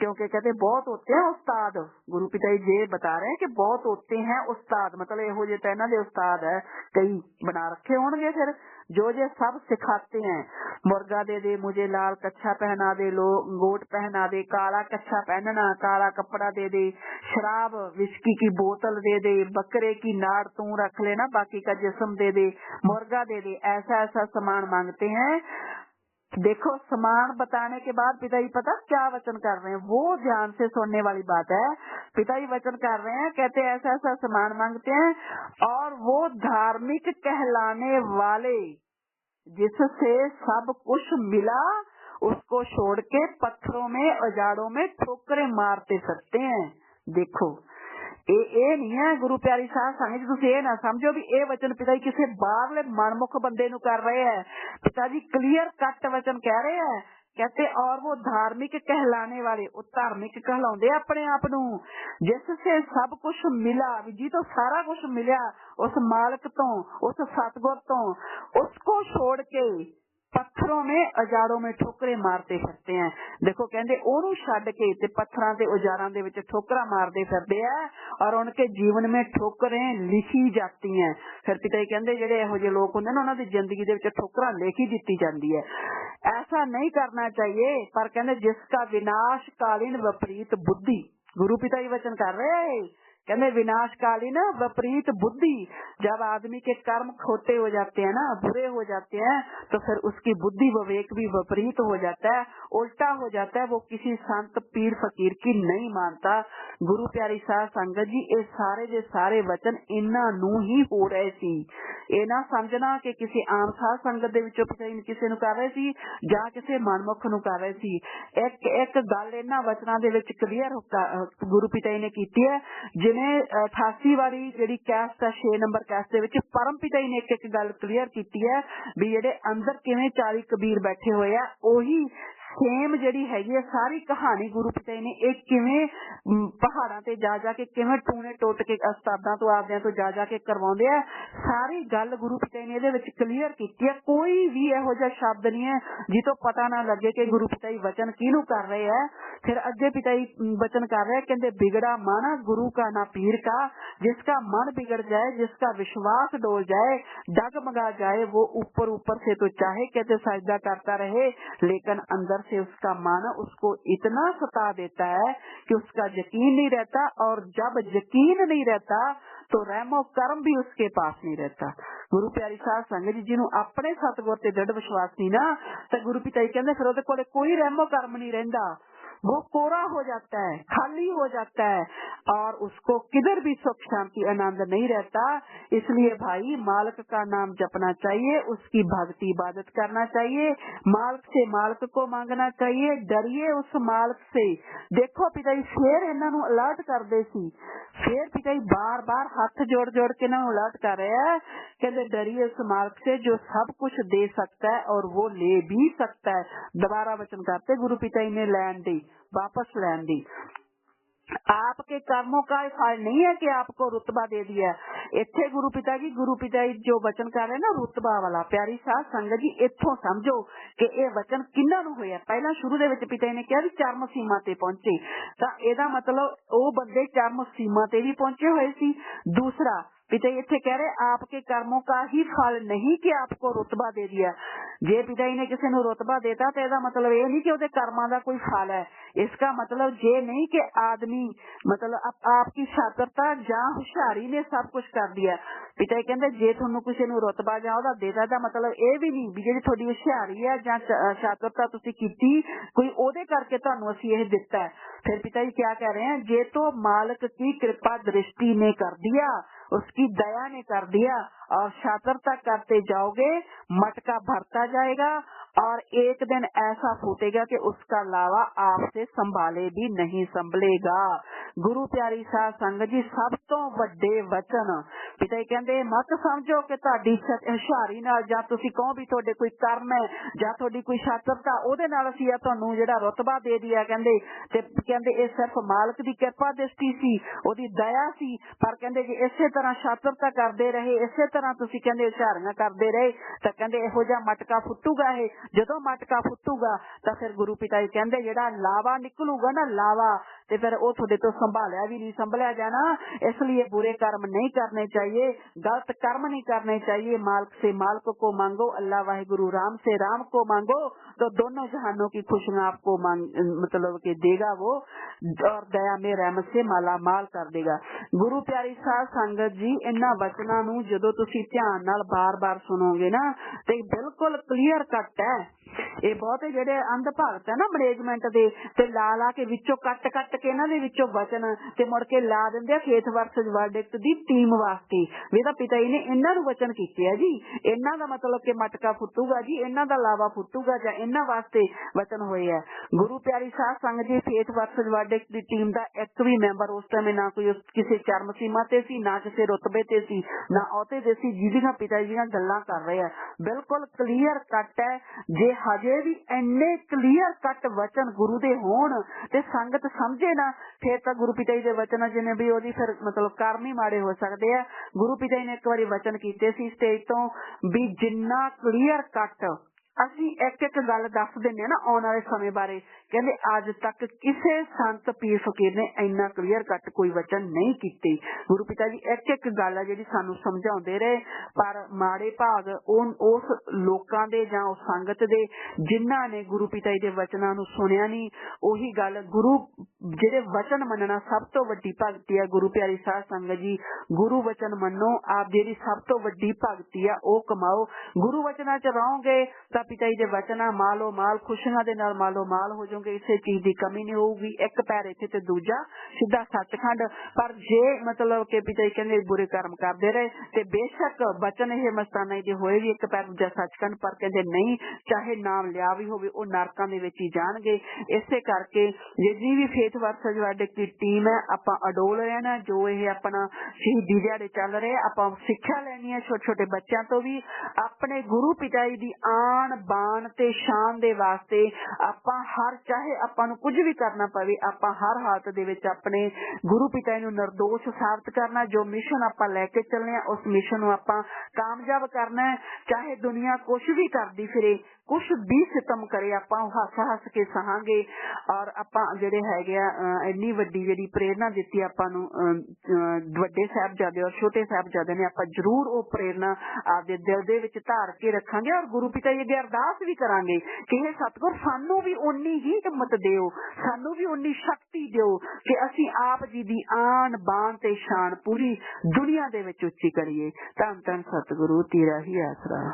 क्योंकि कहते बहुत होते हैं उस्ताद। गुरु पिता जी ये बता रहे हैं कि बहुत होते हैं उस्ताद, मतलब यहो जे तो इन्हां दे उस्ताद है कई बना रखे होंगे फिर जो जे सब सिखाते हैं। मुर्गा दे दे मुझे लाल कच्छा पहना दे, गोट पहना दे, काला कच्छा पहनना, काला कपड़ा दे दे, शराब विस्की की बोतल दे दे, बकरे की नाड़ तू रख लेना, बाकी का जिस्म दे दे, मुर्गा दे दे, ऐसा ऐसा सामान मांगते हैं। देखो सामान बताने के बाद पिता जी पता क्या वचन कर रहे हैं, वो ध्यान से सुनने वाली बात है। पिता जी वचन कर रहे हैं, कहते ऐसा ऐसा सामान मांगते हैं और वो धार्मिक कहलाने वाले जिससे सब कुछ मिला उसको छोड़ के पत्थरों में उजाड़ों में ठोकरें मारते सकते हैं। देखो ਇਹ नहीं है गुरु प्यारी साध संगत जी, तुसीं ना समझो भी ये वचन पिता जी किसी बाहरले मनमुख बंदे नूं कर रहे हैं। पिता जी क्लियर कट वचन कह रहे हैं, कहते और वो धार्मिक कहलाने वाले, वो धार्मिक कहलाउंदे अपने आप नूं, जिससे सब कुछ मिला, जी तो सारा कुछ मिला उस मालिक तो, उस सतगुर तो, उसको छोड़ के पत्थरों में औजारों में ठोकरे मारते फिरते हैं। देखो कहते ओनू छड्ड के ते पत्थरां ते औजारां दे विच ठोकरा मारते फिरते हैं और उनके जीवन में ठोकरें लिखी जाती हैं। फिर पिता जी कहते जेडे इहो जिहे लोग हुंदे ना उन्हां दी जिंदगी दे विच ठोकरां लिखी दित्ती जांदी है। ऐसा नहीं करना चाहिए, पर कहते जिसका विनाशकालीन विपरीत बुद्धि, गुरु पिता जी वचन कर रहे कहते विनाशकालीन विपरीत बुद्धि, जब आदमी के कर्म खोटे हो जाते हैं ना, बुरे हो जाते हैं, तो फिर उसकी बुद्धि विवेक भी विपरीत हो जाता है, उल्टा हो जाता है, वो किसी संत पीर फकीर की नहीं मानता। गुरु प्यारी साध संगत जी ये सारे जे सारे वचन इन्हां नूं ही हो रहे सी। ये ना समझना कि किसी आम साध संगत दे विचों किसी नूं कर रहे सी जां किसी मनमुख नूं कर रहे सी। एक एक गल इन्हां वचनां दे विच क्लीयर गुरु पिता जी ने कीती है। जिवें 88 वाली जिहड़ी कैस्ट है 6 नंबर कैस्ट दे विच परम पिता जी ने एक एक गल क्लीयर कीती है भी जिहड़े अंदर किवें 40 कबीर बैठे होए आ, ओही सेम जिहड़ी हैगी सारी कहानी गुरु पिता जी ने एक किवें पहाड़ां ते जा जा के किवें टूने टोट के उस्तादां तो आपदियां तो जा जा के करवाउंदे आ, सारी गल गुरु पिता जी ने इहदे विच क्लीयर कीती है। कोई भी इहो जिहा शब्द नहीं है जितों पता ना लगे कि गुरु पिता जी वचन किहनूं कर रहे हैं। फिर अगे पिता जी वचन कर रहे हैं, कहंदे बिगड़ा मन गुरु का ना पीर का, जिसका मन बिगड़ जाए, जिसका विश्वास डोल जाए, डगमगा जाए, वो ऊपर ऊपर से तो चाहे कहते सजदा करता रहे, लेकिन अंदर से उसका मन उसको इतना सता देता है कि उसका यकीन नहीं रहता, और जब यकीन नहीं रहता तो रहमो कर्म भी उसके पास नहीं रहता। गुरु प्यारी साध संगत जी जिन्हों अपने सतगुर ते दृढ़ विश्वास नहीं ना, तो गुरु पिता जी कहते फिर उहदे कोले कोई रहमो कर्म नहीं रहिंदा, वो कोरा हो जाता है, खाली हो जाता है, और उसको किधर भी सुख शांति आनंद नहीं रहता। इसलिए भाई मालिक का नाम जपना चाहिए, उसकी भक्ति इबादत करना चाहिए, मालिक से मालिक को मांगना चाहिए, डरिए उस मालिक से। देखो पिता जी फिर इन्हां नूं अलर्ट करदे सी, फिर पिता जी बार बार हाथ जोड़ जोड़ के इन्हां नूं अलर्ट कर रहे हैं, कहते डरिए उस मालिक से जो सब कुछ दे सकता है और वो ले भी सकता है। दोबारा वचन करते गुरु पिता जी ने लैन दी, वापस लैन दी। आपके कर्मों का फल नहीं है कि आपको रुतबा दे दिया। इत्थे गुरु पिता जी जो वचन कर रहे ना रुतबा वाला, प्यारी साध संगत जी इत्थों समझो कि ये वचन किन्हां नूं होया। पहला शुरू दे विच पिता जी ने कहा भी चरम सीमा ते पहुंचे, तां इहदा मतलब वो बंदे चरम सीमा ते भी पहुंचे हुए सी। दूसरा पिता जी इत्थे कह रहे आपके कर्मों का ही फल नहीं कि आपको रुतबा दे दिया। जे पिता जी ने किसी को रुतबा देता तो इसका मतलब ये नहीं कि उसके कर्मां का कोई फल है। इसका मतलब ये नहीं कि आदमी मतलब आपकी शातिरता या होशियारी ने सब कुछ कर दिया। पिता जी कहते जे तुहानू किसी को रुतबा जां ओहदा देता दा मतलब ये भी नहीं भी जिहड़ी तुहाडी होशियारी है जां शातिरता तुसीं कीती कोई ओहदे करके तुहानू असीं ये दिता है। फिर पिता जी क्या कह रहे हैं, जे तो मालिक की कृपा दृष्टि ने कर दिया, उसकी दया ने कर दिया और शातिरता करते जाओगे मटका भरता जाएगा और एक दिन ऐसा फूटेगा कि उसका लावा आपसे संभाले भी नहीं संभलेगा। गुरु प्यारी साध संगत जी सब तो वड्डे वचन पिता जी कहते मत समझो कि तुहाडी होशियारी नाल जां तुसीं कहो भी तुहाडे कोई कर्म है जां तुहाडी कोई शातिरता ओहदे नाल असीं तुहानू जिहड़ा रुतबा दे दिया। कहंदे ये सिर्फ मालिक दी कृपा दृष्टि सी, ओहदी दया सी। पर कहंदे जे इसे तरह शातिरता करदे रहे, इसे तरह तुसीं कहंदे होशियारियां करदे रहे तां कहंदे इहो जिहा मटका फुੱਟੂਗਾ। ये जदों मटका फुੱਟੂਗਾ तां फिर गुरु पिता जी कहंदे जिहड़ा लावा निकलूगा ना लावा ते फिर वो तुहाडे तो संभालिया भी नहीं संभलिया जाना। इसलिए बुरे कर्म नहीं करने चाहिए, गलत कर्म नहीं करने चाहिए। मालिक से मालिक को मांगो, अल्लाह वाहिगुरु राम से राम को मांगो तो दोनों जहानों की खुशियां आपको मतलब कि देगा वो और दया में रहमत से माला माल कर देगा। गुरु प्यारी साध संगत जी इन्हां वचनां नूं जदों तुसीं ध्यान नाल बार-बार सुनोगे ना ते बिल्कुल क्लीयर कट है। ये बहुत जेडे अंध भगत है ना मैनेजमेंट दे ते ला के विचों कट के इन्हां दे विचों वचन ते मुड़ के ला दिंदे फेथ वर्सेस वर्डिक्ट दी टीम वास्ते। वेदा पिता जी ने इन्हां नूं वचन कीते है जी, इन्हां दा मतलब कि मटका फुੱਟੂਗਾ जी, इन्हां दा लावा फुੱਟੂਗਾ जां इन्हां वास्ते वचन होए है। गुरु प्यारी साध संगत जी फेथ वर्सेस वर्डिक्ट दी टीम दा एक भी मैंबर उस टाइम ना कोई किसी चरम सीमा ते सी, ना किसी रुतबे ते सी, ना औहदे ते सी जिहदियां पिता जी दी गल्लां कर रहे हैं। बिल्कुल क्लीयर कट है। जे हजे भी इन्ने क्लीयर कट वचन गुरु दे होण ते संगत समझे ना फिर तां गुरु पिता जी दे वचन जिन्हें भी ओहदी फिर मतलब कर्म ही माड़े हो सकते हैं। गुरु पिता जी ने एक बारी वचन कीते सी स्टेज तो भी जिन्ना क्लीयर कट ਅਸੀਂ ਇੱਕ ਗੱਲ ਦੱਸ ਦਿੰਦੇ ਨਾ ਆਉਣ ਵਾਲੇ ਸਮੇਂ ਬਾਰੇ। ਕਹਿੰਦੇ ਅੱਜ ਤੱਕ ਕਿਸੇ ਸੰਤ ਪੀਰ ਫਕੀਰ ਨੇ ਇੰਨਾ ਕਲੀਅਰ ਕੱਟ ਕੋਈ ਵਚਨ ਨਹੀਂ ਕੀਤੇ। ਗੁਰੂ ਪਿਤਾ ਜੀ ਇੱਕ ਗੱਲ ਆ ਜਿਹੜੀ ਸਾਨੂੰ ਸਮਝਾਉਂਦੇ ਰਹੇ ਪਰ ਮਾੜੇ ਭਾਗ ਉਸ ਲੋਕਾਂ ਦੇ ਜਾਂ ਉਸ ਸੰਗਤ ਦੇ ਜਿਨ੍ਹਾਂ ਨੇ ਗੁਰੂ ਪਿਤਾ ਜੀ ਦੇ ਵਚਨਾਂ ਨੂੰ ਸੁਣਿਆ ਨਹੀਂ। ਉਹੀ ਗੱਲ ਗੁਰੂ ਜਿਹੜੇ ਵਚਨ ਮੰਨਣਾ ਸਭ ਤੋਂ ਵੱਡੀ ਭਗਤੀ ਆ। ਗੁਰੂ ਪਿਆਰੀ ਸਾਧ ਸੰਗਤ ਜੀ ਗੁਰੂ ਵਚਨ ਮੰਨੋ, ਆਪ ਜਿਹੜੀ ਸਭ ਤੋਂ ਵੱਡੀ ਭਗਤੀ ਆ ਉਹ ਕਮਾਓ। ਗੁਰੂ ਵਚਨਾਂ ਚ ਰਹੋਗੇ ਤਾਂ पिता जी दे वचना मालो माल खुशियां दे नाल मालो माल हो जाओगे, इसे चीज की कमी नहीं होगी। एक पैर इत्थे ते दूजा सीधा सचखंड। पर जे मतलब के पिता जी कहंदे बुरे कर्म करते रहे ते बेशक वचन ये मस्ताना दे होए भी एक पैर दूजा सचखंड, पर कहंदे नहीं चाहे नाम लिया भी होवे ओ नरकां दे विच ही जाणगे। इसे करके जिहड़ी भी फेथ वर्सेस वर्डिक्ट दी टीम है आपां अडोल रहना। जो ये अपना शहीदी दिहाड़े चल रहे आपां सिक्ख्या लैनी है छोटे छोटे बच्चों तो भी अपने गुरु पिता जी दी आन बाण ते शान दे वास्ते आपां हर चाहे आपां नूं कुछ भी करना पवे आपां हर हालत दे विच अपने गुरु पिता नूं निर्दोष साबित करना। जो मिशन आपां लैके चलने उस मिशन नूं आपां कामयाब करना है। चाहे दुनिया कुछ भी करदी फिरे, कुछ भी सितम करे, आपां हस हस के सहांगे। और आपां जिहड़े हैगे इन्नी वड्डी जिहड़ी प्रेरणा दित्ती आपां नूं वड्डे साहिबजादे और छोटे साहिबजादे ने, आपां जरूर वो प्रेरणा आपदे दिल दे विच धार के रखांगे और गुरु पिता जी अगे अरदास भी करांगे कि हे सतगुर सानू भी उन्नी ही हिम्मत दिओ, सानू भी उन्नी शक्ति दिओ कि असीं आप जी दी आन बान ते शान पूरी दुनिया दे विच उच्ची करिए। धन धन सतगुरु तेरा ही आसरा।